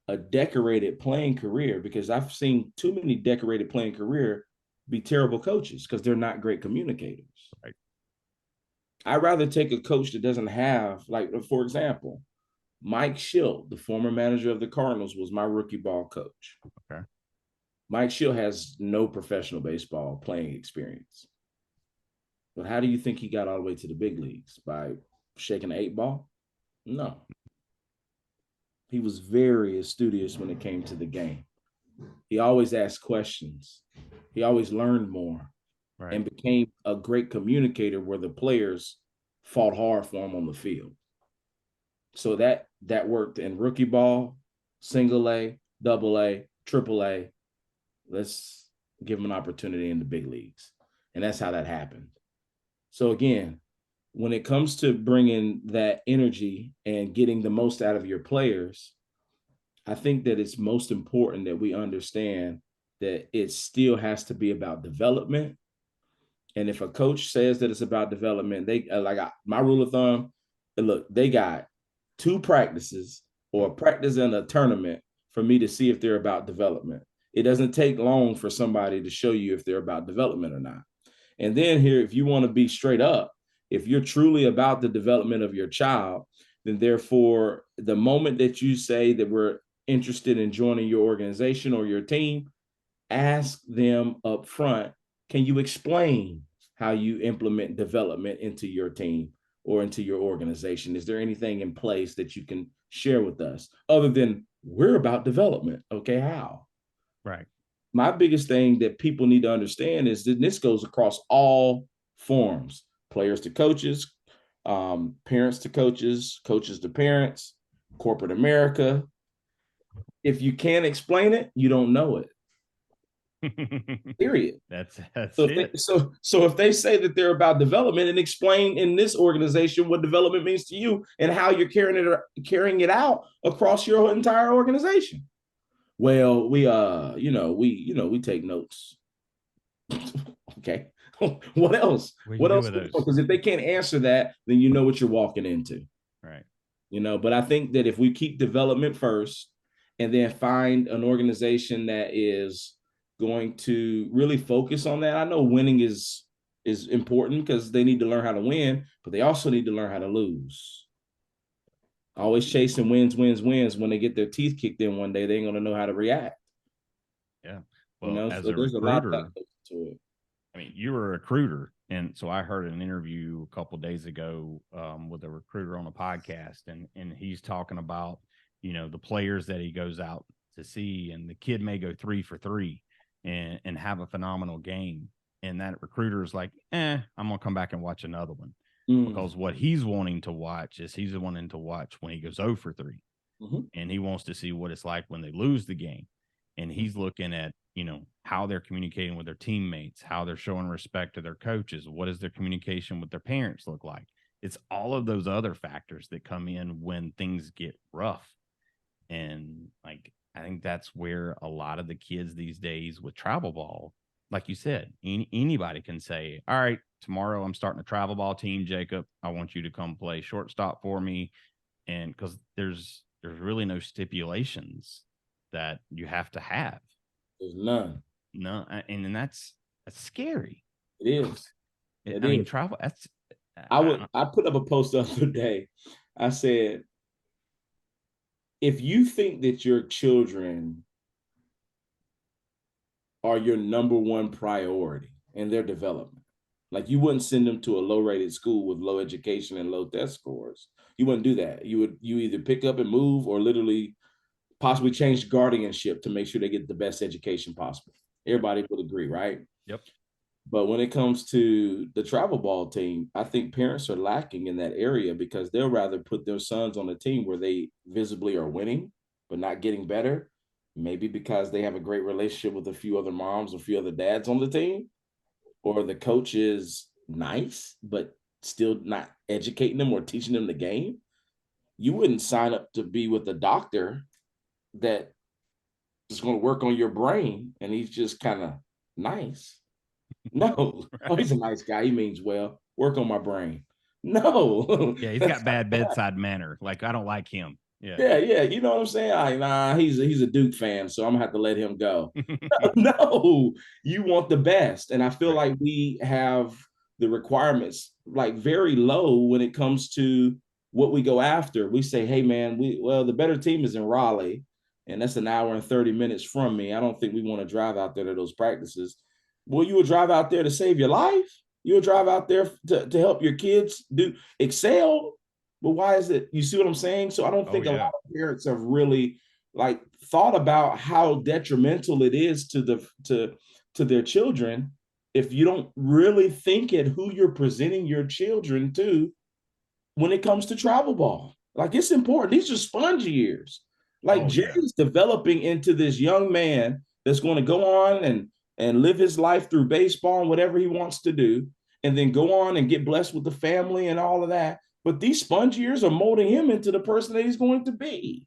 a decorated playing career, because I've seen too many decorated playing career be terrible coaches because they're not great communicators. Right. I'd rather take a coach that doesn't have, like, for example, Mike Schilt, the former manager of the Cardinals, was my rookie ball coach. Okay. Mike Schilt has no professional baseball playing experience. But how do you think he got all the way to the big leagues? By shaking an 8-ball? No. He was very studious when it came to the game. He always asked questions. He always learned more, Right. and became a great communicator where the players fought hard for him on the field. So that worked in rookie ball, single A, double A, triple A. Let's give him an opportunity in the big leagues. And that's how that happened. So again, when it comes to bringing that energy and getting the most out of your players, I think that it's most important that we understand that it still has to be about development. And if a coach says that it's about development, they my rule of thumb, look, they got 2 practices or a practice and a tournament for me to see if they're about development. It doesn't take long for somebody to show you if they're about development or not. And then here, if you want to be straight up, if you're truly about the development of your child, then therefore, the moment that you say that we're interested in joining your organization or your team, ask them up front, can you explain how you implement development into your team or into your organization? Is there anything in place that you can share with us other than we're about development? Okay, how? Right. My biggest thing that people need to understand is that this goes across all forms, players to coaches, parents to coaches, coaches to parents, corporate America. If you can't explain it, you don't know it. Period. That's So it. so if they say that they're about development, and explain in this organization what development means to you and how you're carrying it out across your entire organization. Well, we take notes. Okay. What else? What else? Because if they can't answer that, then you know what you're walking into. Right. But I think that if we keep development first and then find an organization that is going to really focus on that. I know winning is important because they need to learn how to win, but they also need to learn how to lose. Always chasing wins. When they get their teeth kicked in one day, they ain't going to know how to react. Yeah. Well, as so a there's recruiter, a lot that goes to it. I mean, you were a recruiter, and so I heard an interview a couple of days ago with a recruiter on a podcast, and he's talking about the players that he goes out to see, and the kid may go 3 for 3 and have a phenomenal game, and that recruiter is like, I'm gonna come back and watch another one, because what he's wanting to watch is he's wanting to watch when he goes 0 for 3, and he wants to see what it's like when they lose the game, and he's looking at how they're communicating with their teammates, how they're showing respect to their coaches, what does their communication with their parents look like. It's all of those other factors that come in when things get rough. And I think that's where a lot of the kids these days with travel ball, like you said, anybody can say, all right, tomorrow I'm starting a travel ball team, Jacob. I want you to come play shortstop for me. And because there's really no stipulations that you have to have. There's none. No, and that's scary. It is. I mean, travel. That's. I put up a post the other day. I said, if you think that your children are your number one priority in their development, like you wouldn't send them to a low-rated school with low education and low test scores. You wouldn't do that. You either pick up and move, or literally possibly change guardianship to make sure they get the best education possible. Everybody would agree, right? Yep. But when it comes to the travel ball team, I think parents are lacking in that area, because they'll rather put their sons on a team where they visibly are winning, but not getting better. Maybe because they have a great relationship with a few other moms or a few other dads on the team, or the coach is nice, but still not educating them or teaching them the game. You wouldn't sign up to be with a doctor that is going to work on your brain and he's just kind of nice. No, oh, he's a nice guy. He means well. Work on my brain. No. Yeah, he's got bad bedside manner. Like, I don't like him. Yeah. Yeah. You know what I'm saying? Nah, he's a Duke fan, so I'm gonna have to let him go. No, you want the best. And I feel like we have the requirements like very low when it comes to what we go after. We say, hey man, the better team is in Raleigh, and that's an hour and 30 minutes from me. I don't think we want to drive out there to those practices. Well, you would drive out there to save your life. You'll drive out there to help your kids excel. But why is it? You see what I'm saying? So I don't think a lot of parents have really like thought about how detrimental it is to their children if you don't really think at who you're presenting your children to when it comes to travel ball. Like, it's important. These are sponge years. Like, Jay's developing into this young man that's going to go on and live his life through baseball and whatever he wants to do, and then go on and get blessed with the family and all of that. But these sponge years are molding him into the person that he's going to be.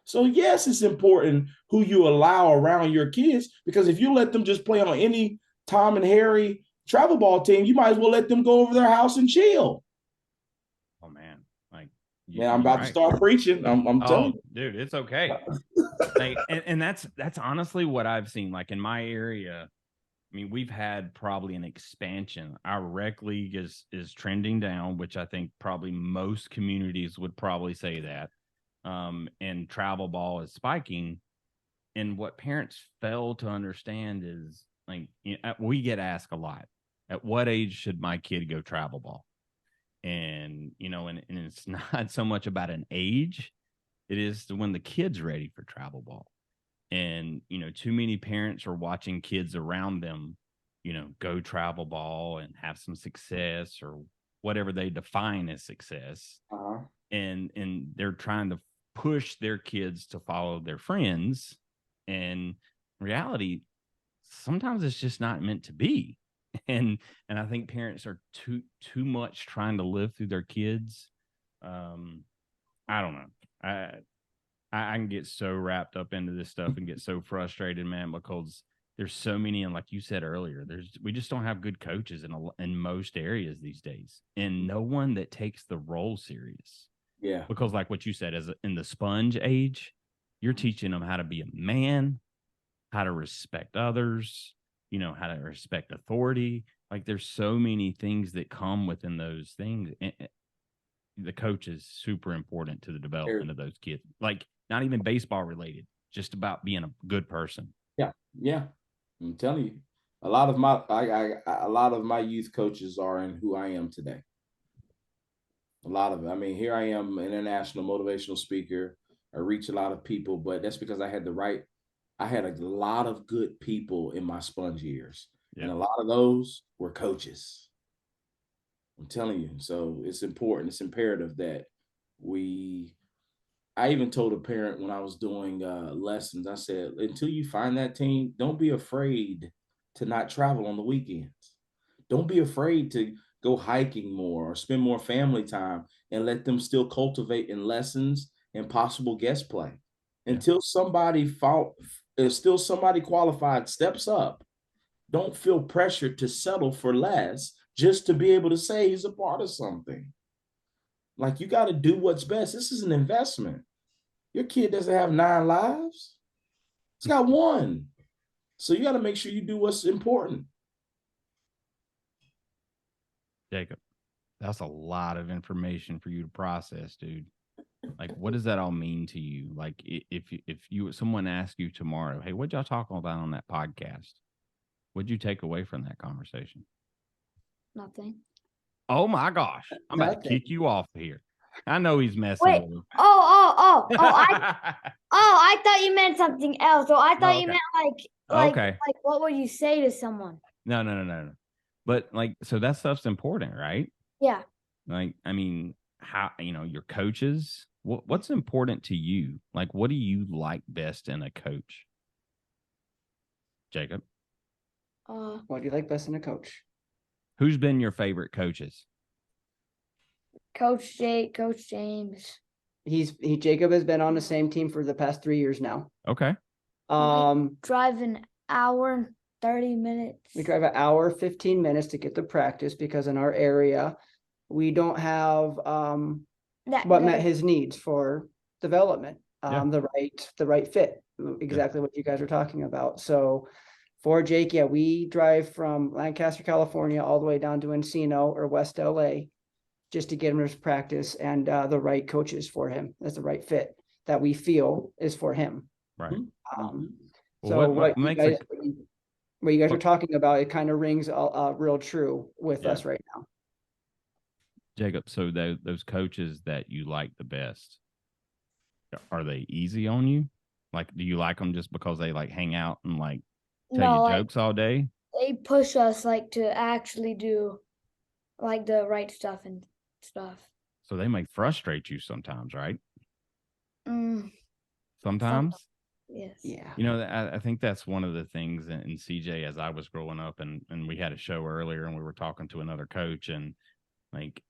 So yes, it's important who you allow around your kids, because if you let them just play on any Tom and Harry travel ball team, you might as well let them go over their house and chill. Oh man, I'm about to start preaching. I'm telling you, dude, it's okay. Like, and that's honestly what I've seen. Like, in my area, I mean, we've had probably an expansion. Our rec league is trending down, which I think probably most communities would probably say that. And travel ball is spiking. And what parents fail to understand is, like, we get asked a lot, at what age should my kid go travel ball? And, and it's not so much about an age. It is when the kid's ready for travel ball. And, too many parents are watching kids around them, go travel ball and have some success, or whatever they define as success. Uh-huh. And they're trying to push their kids to follow their friends. And in reality, sometimes it's just not meant to be. And I think parents are too much trying to live through their kids. I don't know. I can get so wrapped up into this stuff and get so frustrated, man, because there's so many, and like you said earlier, we just don't have good coaches in most areas these days, and no one that takes the role serious. Yeah. Because like what you said, in the sponge age, you're teaching them how to be a man, how to respect others, how to respect authority. Like, there's so many things that come within those things. And the coach is super important to the development of those kids. Like, not even baseball related, just about being a good person. Yeah. I'm telling you, a lot of my youth coaches are in who I am today. A lot of it. I mean, here I am, international motivational speaker. I reach a lot of people, but that's because I had a lot of good people in my sponge years. Yeah. And a lot of those were coaches. I'm telling you. So it's important. It's imperative that I even told a parent when I was doing lessons, I said, until you find that team, don't be afraid to not travel on the weekends. Don't be afraid to go hiking more or spend more family time, and let them still cultivate in lessons and possible guest play. Yeah. Until somebody qualified steps up, don't feel pressured to settle for less just to be able to say he's a part of something. Like, you got to do what's best. This is an investment. Your kid doesn't have 9 lives. It's got 1. So you got to make sure you do what's important. Jacob, that's a lot of information for you to process, dude. Like, what does that all mean to you? Like, if someone asks you tomorrow, hey, what'd y'all talk about on that podcast? What'd you take away from that conversation? Nothing. Oh my gosh. I'm about to kick you off here. I know he's messing with you. I thought you meant something else. So I thought you meant like what would you say to someone? No. But like, so that stuff's important, right? Yeah. Like, I mean, how, your coaches, what's important to you? Like, what do you like best in a coach? Jacob? What do you like best in a coach? Who's been your favorite coaches? Coach James. Jacob has been on the same team for the past 3 years now. Okay. Drive an hour 30 minutes. We drive an hour, 15 minutes to get to practice because in our area, we don't have what met his needs for development, the right fit, exactly what you guys are talking about. So for Jake, yeah, we drive from Lancaster, California, all the way down to Encino or West LA just to get him to practice and the right coaches for him. That's the right fit that we feel is for him. Right. So what you guys are talking about, it kind of rings real true with us right now. Jacob, so those coaches that you like the best, are they easy on you? Like, do you like them just because they like hang out and like tell you jokes all day? They push us like to actually do like the right stuff and stuff. So they may frustrate you sometimes, right? Sometimes? Yes. Yeah. You know, I think that's one of the things in CJ as I was growing up, and we had a show earlier and we were talking to another coach, and like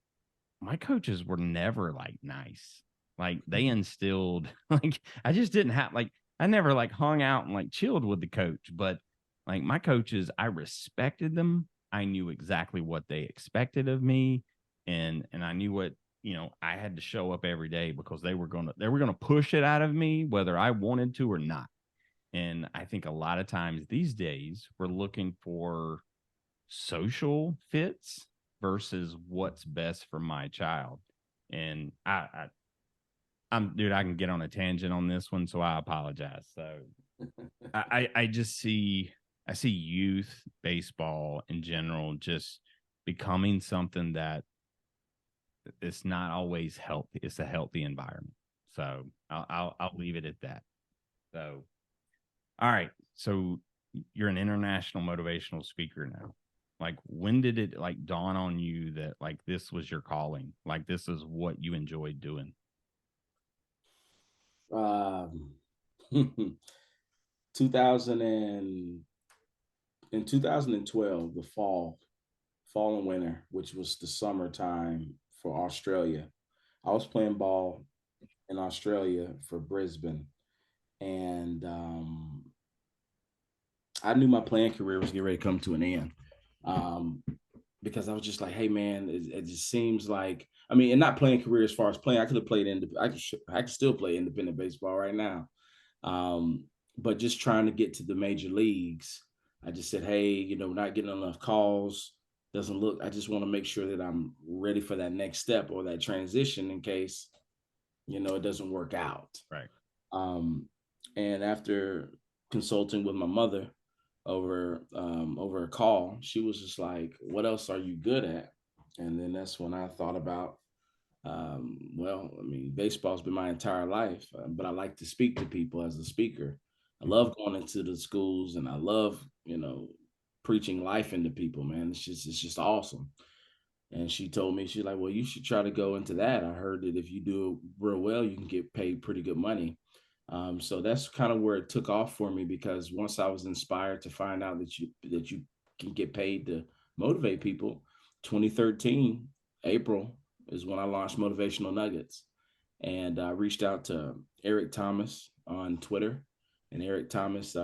my coaches were never like nice. Like they instilled, like I just didn't have, like I never like hung out and like chilled with the coach, but like my coaches, I respected them. I knew exactly what they expected of me, and I knew what, you know, I had to show up every day because they were gonna push it out of me whether I wanted to or not. And I think a lot of times these days we're looking for social fits versus what's best for my child. And I'm dude, I can get on a tangent on this one, so I apologize. So I just see youth baseball in general just becoming something that it's not always healthy. It's a healthy environment. So I'll leave it at that. So, all right. So you're an international motivational speaker now. Like, when did it like dawn on you that like this was your calling? Like this is what you enjoyed doing? 2000 in 2012, the fall and winter, which was the summertime for Australia. I was playing ball in Australia for Brisbane, and I knew my playing career was getting ready to come to an end, because I was just like, hey man, it just seems like, I mean, and not playing career as far as playing, I could have played I could still play independent baseball right now, but just trying to get to the major leagues. I just said, hey, you know, not getting enough calls. Doesn't look, I just want to make sure that I'm ready for that next step or that transition in case, you know, it doesn't work out. Right. And after consulting with my mother over a call, she was just like, what else are you good at? And then that's when I thought about, well, I mean, baseball's been my entire life, but I like to speak to people as a speaker. I love going into the schools, and I love, you know, preaching life into people, man. It's just awesome. And she told me, she's like, well, you should try to go into that. I heard that if you do it real well, you can get paid pretty good money. So that's kind of where it took off for me, because once I was inspired to find out that you can get paid to motivate people, 2013, April is when I launched Motivational Nuggets. And I reached out to Eric Thomas on Twitter, and Eric Thomas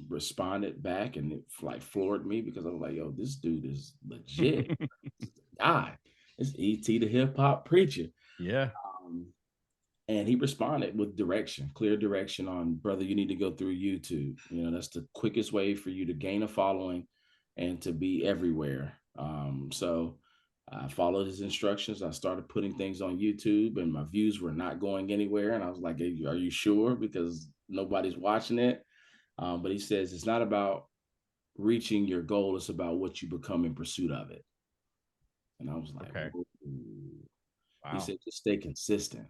responded back, and it like floored me because I was like, yo, this dude is legit. God, it's E.T. the hip hop preacher. Yeah. And he responded with clear direction on, brother, you need to go through YouTube. You know, that's the quickest way for you to gain a following and to be everywhere. So I followed his instructions. I started putting things on YouTube, and my views were not going anywhere. And I was like, hey, are you sure? Because nobody's watching it. But he says, it's not about reaching your goal. It's about what you become in pursuit of it. And I was like, okay. Wow. He said, just stay consistent.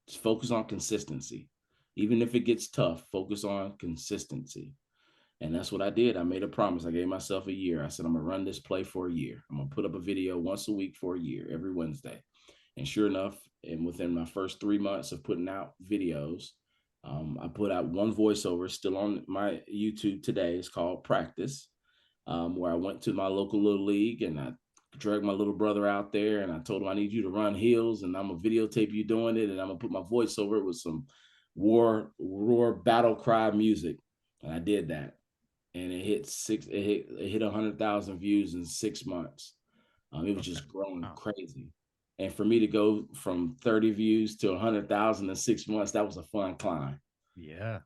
Just focus on consistency. Even if it gets tough, focus on consistency. And that's what I did. I made a promise. I gave myself a year. I said, I'm going to run this play for a year. I'm going to put up a video once a week for a year, every Wednesday. And sure enough, and within my first 3 months of putting out videos, I put out one voiceover still on my YouTube today. It's called Practice, where I went to my local little league, and I dragged my little brother out there, and I told him, I need you to run heels, and I'm going to videotape you doing it, and I'm going to put my voice over it with some roar battle cry music. And I did that. and it hit 100,000 views in 6 months. It was just growing crazy. And for me to go from 30 views to 100,000 in 6 months, that was a fun climb. Yeah.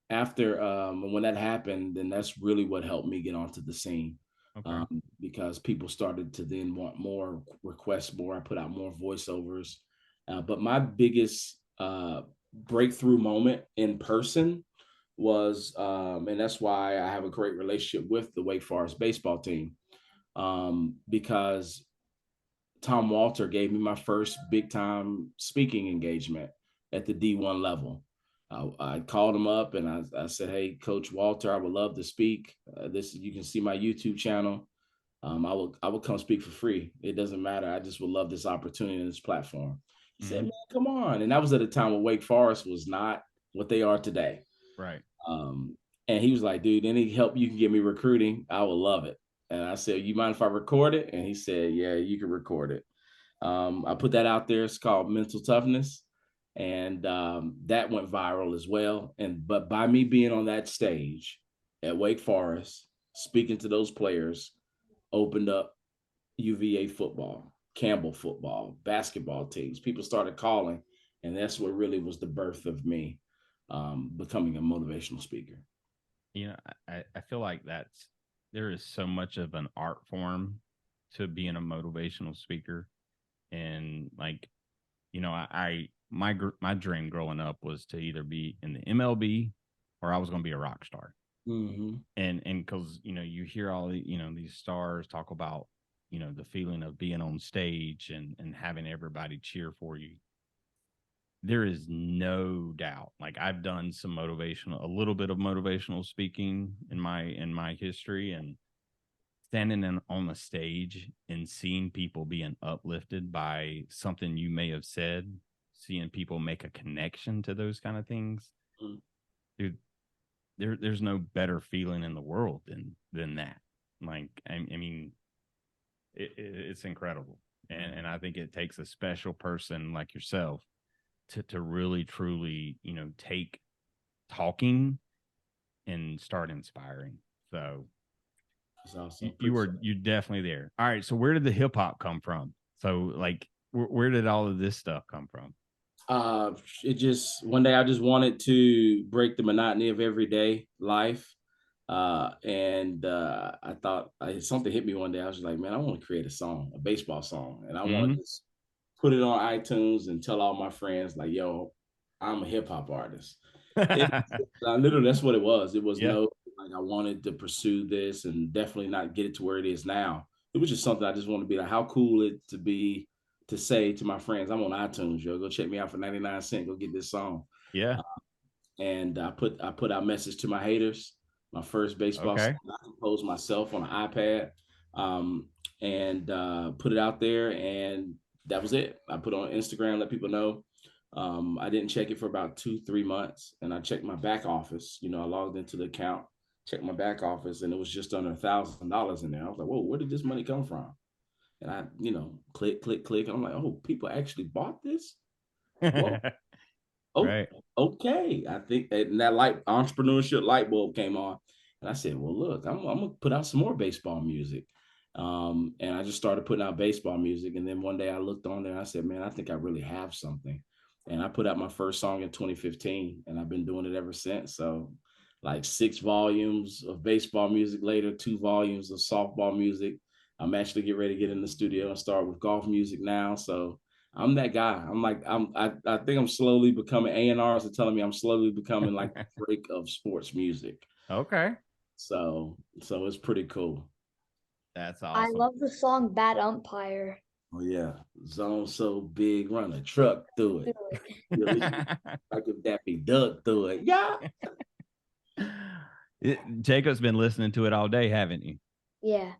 After when that happened, then that's really what helped me get onto the scene. Okay. Because people started to then want more, request more. I put out more voiceovers. But my biggest breakthrough moment in person was, and that's why I have a great relationship with the Wake Forest baseball team, because Tom Walter gave me my first big time speaking engagement at the D1 level. I called him up and I said, "Hey, Coach Walter, I would love to speak. You can see my YouTube channel. I will come speak for free. It doesn't matter. I just would love this opportunity and this platform." He said, "Man, come on." And that was at a time when Wake Forest was not what they are today. Right. And he was like, "Dude, any help you can give me recruiting, I would love it." And I said, "You mind if I record it?" And he said, "Yeah, you can record it." I put that out there. It's called Mental Toughness. And that went viral as well. But by me being on that stage at Wake Forest, speaking to those players, opened up UVA football, Campbell football, basketball teams. People started calling, and that's what really was the birth of me becoming a motivational speaker. You know, I feel like there is so much of an art form to being a motivational speaker. And like, you know, my dream growing up was to either be in the MLB or I was going to be a rock star. Mm-hmm. And because, you know, you hear all the, you know, these stars talk about, you know, the feeling of being on stage and having everybody cheer for you. There is no doubt. Like, I've done a little bit of motivational speaking in my history, and standing on the stage and seeing people being uplifted by something you may have said, seeing people make a connection to those kind of things, dude, there's no better feeling in the world than that. Like, I mean, it's incredible, and I think it takes a special person like yourself to really truly, you know, take talking and start inspiring. So Awesome. you're definitely there. All right. So where did the hip hop come from? So like, where did all of this stuff come from? It just one day I just wanted to break the monotony of everyday life. I thought something hit me one day. I was like, man, I want to create a song, a baseball song. And I want to just put it on iTunes and tell all my friends like, yo, I'm a hip hop artist. Literally, that's what it was. It was no, like I wanted to pursue this and definitely not get it to where it is now. It was just something I just wanted to be like, how cool it to be to say to my friends, I'm on iTunes, yo, go check me out for 99 cents, go get this song. Yeah. And I put out message to my haters. My first baseball song I composed myself on an iPad, and put it out there, and that was it. I put it on Instagram, let people know. I didn't check it for about 2-3 months, and I checked my back office. You know, I logged into the account, checked my back office, and it was just under $1,000 in there. I was like, whoa, where did this money come from? And I, you know, click. And I'm like, oh, people actually bought this? Whoa. Oh, right. Okay. I think that entrepreneurship light bulb came on. And I said, well, look, I'm going to put out some more baseball music. And I just started putting out baseball music. And then one day I looked on there and I said, man, I think I really have something. And I put out my first song in 2015, and I've been doing it ever since. So like 6 volumes of baseball music later, 2 volumes of softball music. I'm actually getting ready to get in the studio and start with golf music now. So I'm that guy. I think I'm slowly becoming, A&Rs are telling me I'm slowly becoming like the Drake of sports music. Okay. So it's pretty cool. That's awesome. I love the song Bad Umpire. Oh yeah. Zone so big, run a truck through it. Like if that be dug through it. Yeah. Jacob's been listening to it all day, haven't you? Yeah.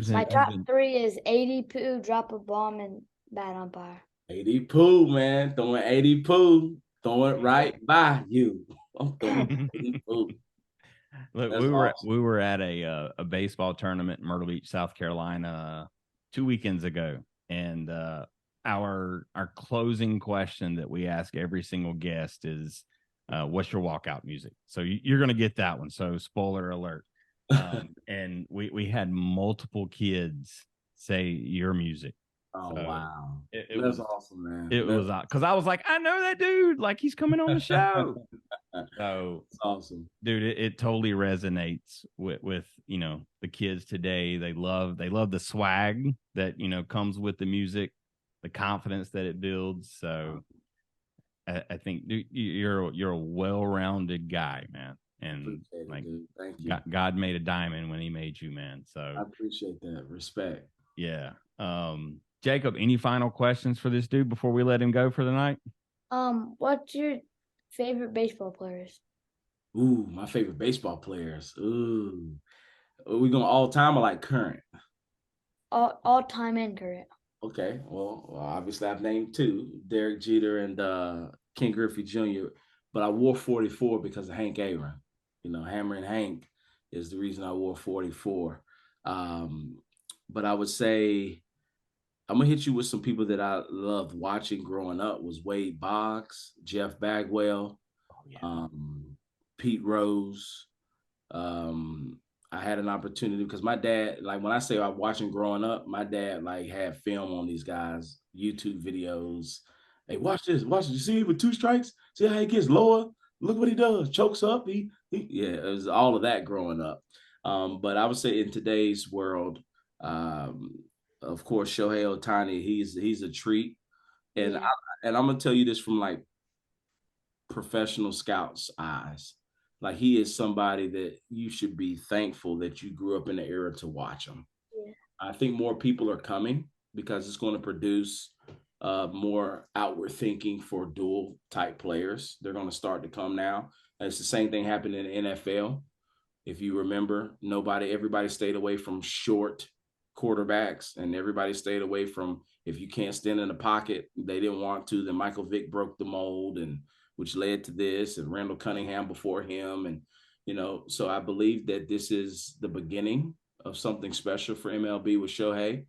My top 3 is 80 Poo, Drop a Bomb, and Bad Umpire. 80 Poo, man. Throwing 80 Poo. Throwing it right by you. I'm throwing 80 Poo. Look, we were at a baseball tournament in Myrtle Beach, South Carolina, 2 weekends ago, and our closing question that we ask every single guest is, what's your walkout music? So you're going to get that one. So spoiler alert. And we had multiple kids say your music. Oh, so wow. It That's was awesome, man. It was because I was like, I know that dude. Like he's coming on the show. So That's awesome, dude. It totally resonates with the kids today. They love the swag that comes with the music, the confidence that it builds. So I think dude, you're a well-rounded guy, man. And like, thank you. God made a diamond when he made you, man. So I appreciate that. Respect. Yeah. Jacob, any final questions for this dude before we let him go for the night? What's your favorite baseball players? Ooh, my favorite baseball players. Ooh. Are we going all time or like current? All time and current. Okay. Well, obviously I've named two, Derek Jeter and Ken Griffey Jr., but I wore 44 because of Hank Aaron. Hammer and Hank is the reason I wore 44. But I would say I'm gonna hit you with some people that I loved watching growing up was Wade Boggs, Jeff Bagwell, Pete Rose. I had an opportunity because my dad, like when I say I'm watching growing up, my dad like had film on these guys, YouTube videos. Hey, watch this. You see him with 2 strikes? See how he gets lower? Look what he does. Chokes up. Yeah, it was all of that growing up. But I would say in today's world, of course, Shohei Ohtani, he's a treat. And I'm gonna tell you this from like professional scouts' eyes. Like he is somebody that you should be thankful that you grew up in the era to watch him. Yeah. I think more people are coming because it's going to produce more outward thinking for dual type players. They're going to start to come now. And it's the same thing happened in the NFL. If you remember, everybody stayed away from short quarterbacks, and everybody stayed away from if you can't stand in the pocket, they didn't want to. Then Michael Vick broke the mold, and which led to this, and Randall Cunningham before him, and so I believe that this is the beginning of something special for MLB with Shohei.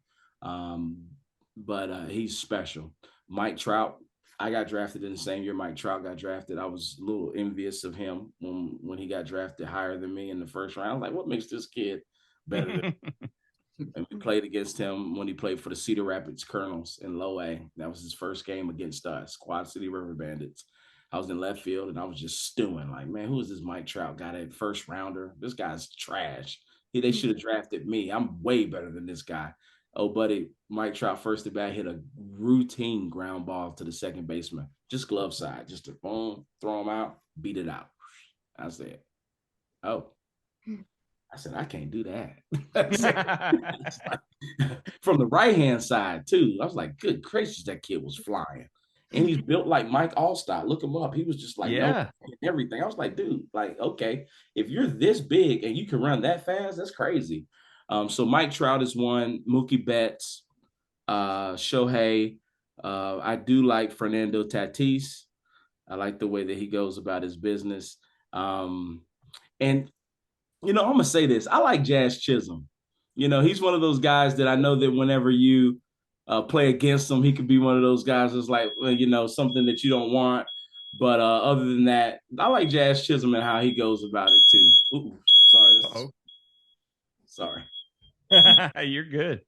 But he's special. Mike Trout, I got drafted in the same year Mike Trout got drafted. I was a little envious of him when he got drafted higher than me in the first round. I was like, what makes this kid better than me? And we played against him when he played for the Cedar Rapids Cardinals in low A. That was his first game against us, Quad City River Bandits. I was in left field and I was just stewing like, man, who is this Mike Trout guy, that first rounder? This guy's trash. They should have drafted me. I'm way better than this guy. Oh, buddy, Mike Trout first at bat hit a routine ground ball to the second baseman, just glove side, just to boom, throw him out, beat it out. I said, oh. I said, I can't do that. From the right-hand side, too. I was like, good gracious, that kid was flying. And he's built like Mike Allstott. Look him up. He was just like, everything. I was like, dude, like, okay, if you're this big and you can run that fast, that's crazy. So Mike Trout is one, Mookie Betts, Shohei. I do like Fernando Tatis. I like the way that he goes about his business. And I'm going to say this. I like Jazz Chisholm. He's one of those guys that I know that whenever you play against him, he could be one of those guys that's like, something that you don't want. But other than that, I like Jazz Chisholm and how he goes about it too. Ooh, sorry. Sorry. You're good.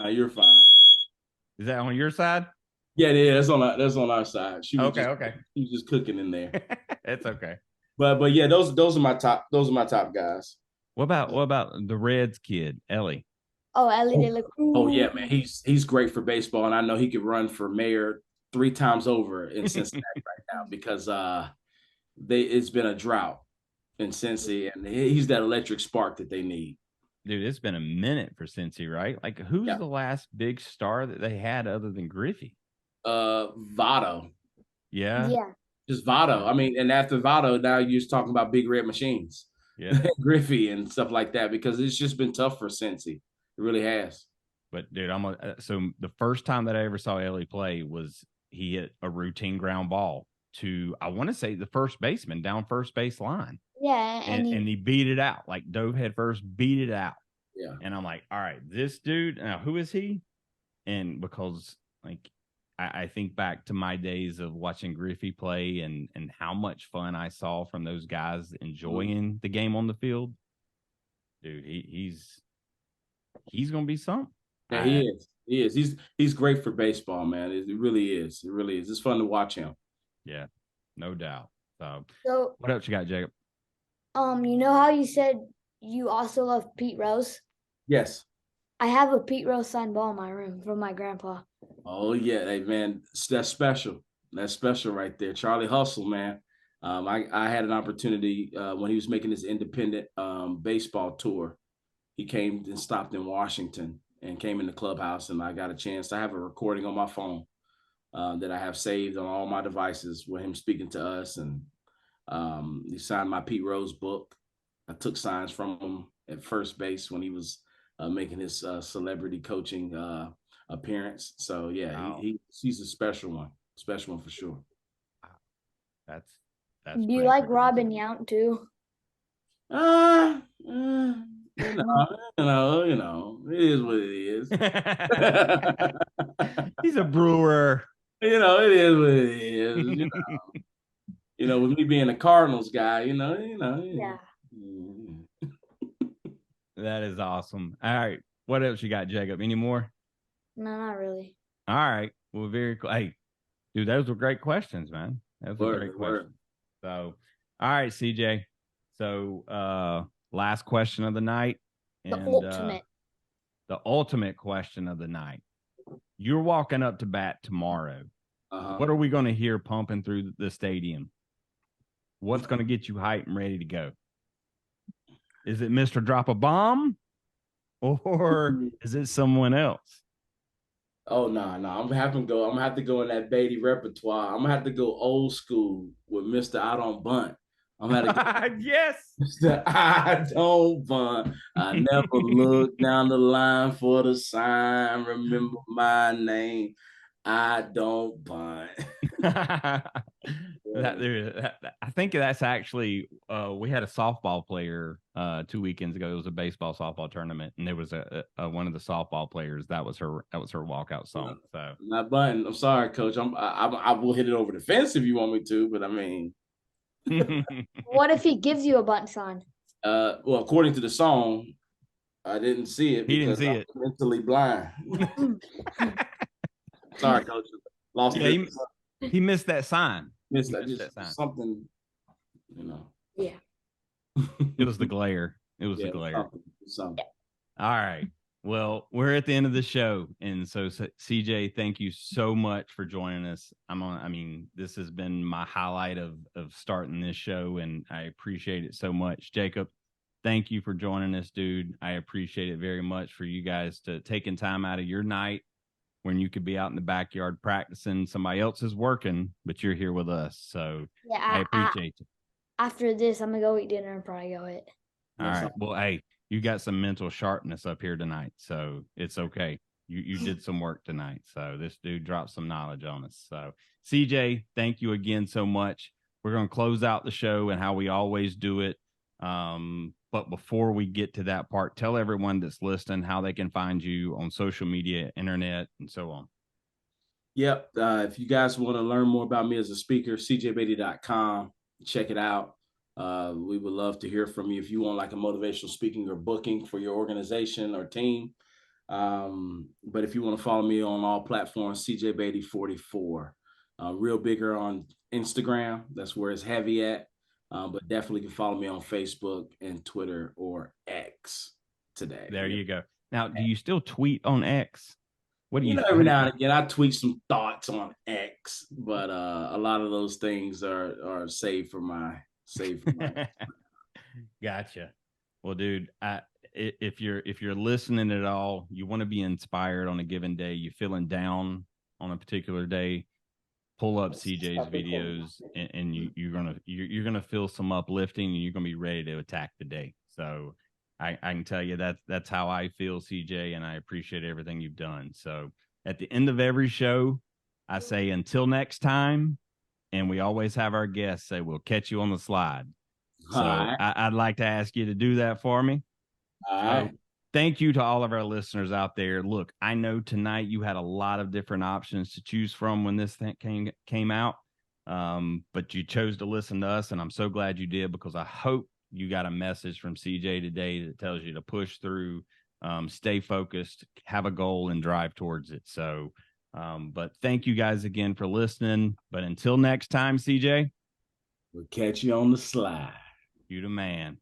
You're fine. Is that on your side? Yeah, that's on our side. She was just cooking in there. It's okay. But yeah, those are my top guys. What about the Reds kid, Ellie? Oh, Ellie De La Cruz. Oh yeah, man, he's great for baseball, and I know he could run for mayor 3 times over in Cincinnati right now because it's been a drought in Cincy, and he's that electric spark that they need. Dude, it's been a minute for Cincy, right? Like, who's the last big star that they had other than Griffey? Votto. Yeah. Just Votto. I mean, and after Votto, now you're just talking about big red machines. Yeah. Griffey and stuff like that, because it's just been tough for Cincy. It really has. But dude, so the first time that I ever saw Ellie play was he hit a routine ground ball to, I want to say, the first baseman down first base line. Yeah. And he beat it out, like dove head first, beat it out. Yeah. And I'm like, all right, this dude, now who is he? And because like I think back to my days of watching Griffey play and how much fun I saw from those guys enjoying the game on the field. Dude, he's gonna be something. Yeah, he is. He is. He's great for baseball, man. It really is. It really is. It's fun to watch him. Yeah, no doubt. So what else you got, Jacob? You know how you said you also love Pete Rose? Yes. I have a Pete Rose signed ball in my room from my grandpa. Oh yeah, hey man, that's special. That's special right there. Charlie Hustle, man. I had an opportunity when he was making his independent baseball tour. He came and stopped in Washington and came in the clubhouse, and I got a chance to have a recording on my phone that I have saved on all my devices with him speaking to us. And he signed my Pete Rose book. I took signs from him at first base when he was making his celebrity coaching appearance. So yeah, Wow. he's a special one for sure. That's Do you like Robin Yount too? You know, it is what it is. He's a brewer. You know, it is what it is. You know, with me being a Cardinals guy, Yeah. That is awesome. All right, what else you got, Jacob? Any more? No, not really. All right. Well, very cool. Hey, dude, those were great questions, man. Those were great questions. So, all right, CJ. So, last question of the night. The ultimate question of the night. You're walking up to bat tomorrow. Uh-huh. What are we going to hear pumping through the stadium? What's going to get you hyped and ready to go? Is it Mr. Drop a Bomb? Or is it someone else? Oh no. I'm gonna have to go in that Beatty repertoire. I'm gonna have to go old school with Mr. I Don't Bunt. I'm gonna have to go yes. Mr. I Don't Bunt. I never look down the line for the sign. Remember my name. I don't bunt. I think that's actually we had a softball player 2 weekends ago. It was a baseball softball tournament, and there was a one of the softball players that was her walkout song. So not bunting. I'm sorry, Coach. I will hit it over the fence if you want me to, but I mean, what if he gives you a bunt sign? Well, according to the song, I didn't see it because I was mentally blind. Sorry, Coach. Lost it. He missed that sign. Missed that sign. Something, Yeah. It was the glare. It was the glare. Something. All right. Well, we're at the end of the show. And so, CJ, thank you so much for joining us. This has been my highlight of starting this show, and I appreciate it so much. Jacob, thank you for joining us, dude. I appreciate it very much for you guys to taking time out of your night when you could be out in the backyard practicing. Somebody else is working, but you're here with us. So yeah, I appreciate you. After this, I'm going to go eat dinner and probably go it. All right. Well, hey, you got some mental sharpness up here tonight, so it's okay. You did some work tonight. So this dude dropped some knowledge on us. So CJ, thank you again so much. We're going to close out the show and how we always do it. But before we get to that part, tell everyone that's listening how they can find you on social media, internet, and so on. Yep. If you guys want to learn more about me as a speaker, cjbeatty.com. Check it out. We would love to hear from you if you want like a motivational speaking or booking for your organization or team. But if you want to follow me on all platforms, CJ Beatty 44. Real bigger on Instagram. That's where it's heavy at. But definitely can follow me on Facebook and Twitter or X today. There you go. Now, do you still tweet on X? What do you every now and again I tweet some thoughts on X, but a lot of those things are saved for my Gotcha. Well, dude, if you're listening at all, you want to be inspired on a given day, you're feeling down on a particular day, pull up CJ's videos and you're gonna feel some uplifting and you're gonna be ready to attack the day. So I can tell you that's how I feel, CJ, and I appreciate everything you've done. So at the end of every show, I say until next time, and we always have our guests say we'll catch you on the slide. So I'd like to ask you to do that for me. All right. thank you to all of our listeners out there. Look, I know tonight you had a lot of different options to choose from when this thing came out, but you chose to listen to us, and I'm so glad you did, because I hope you got a message from CJ today that tells you to push through, stay focused, have a goal, and drive towards it. So, but thank you guys again for listening. But until next time, CJ, we'll catch you on the slide. You the man.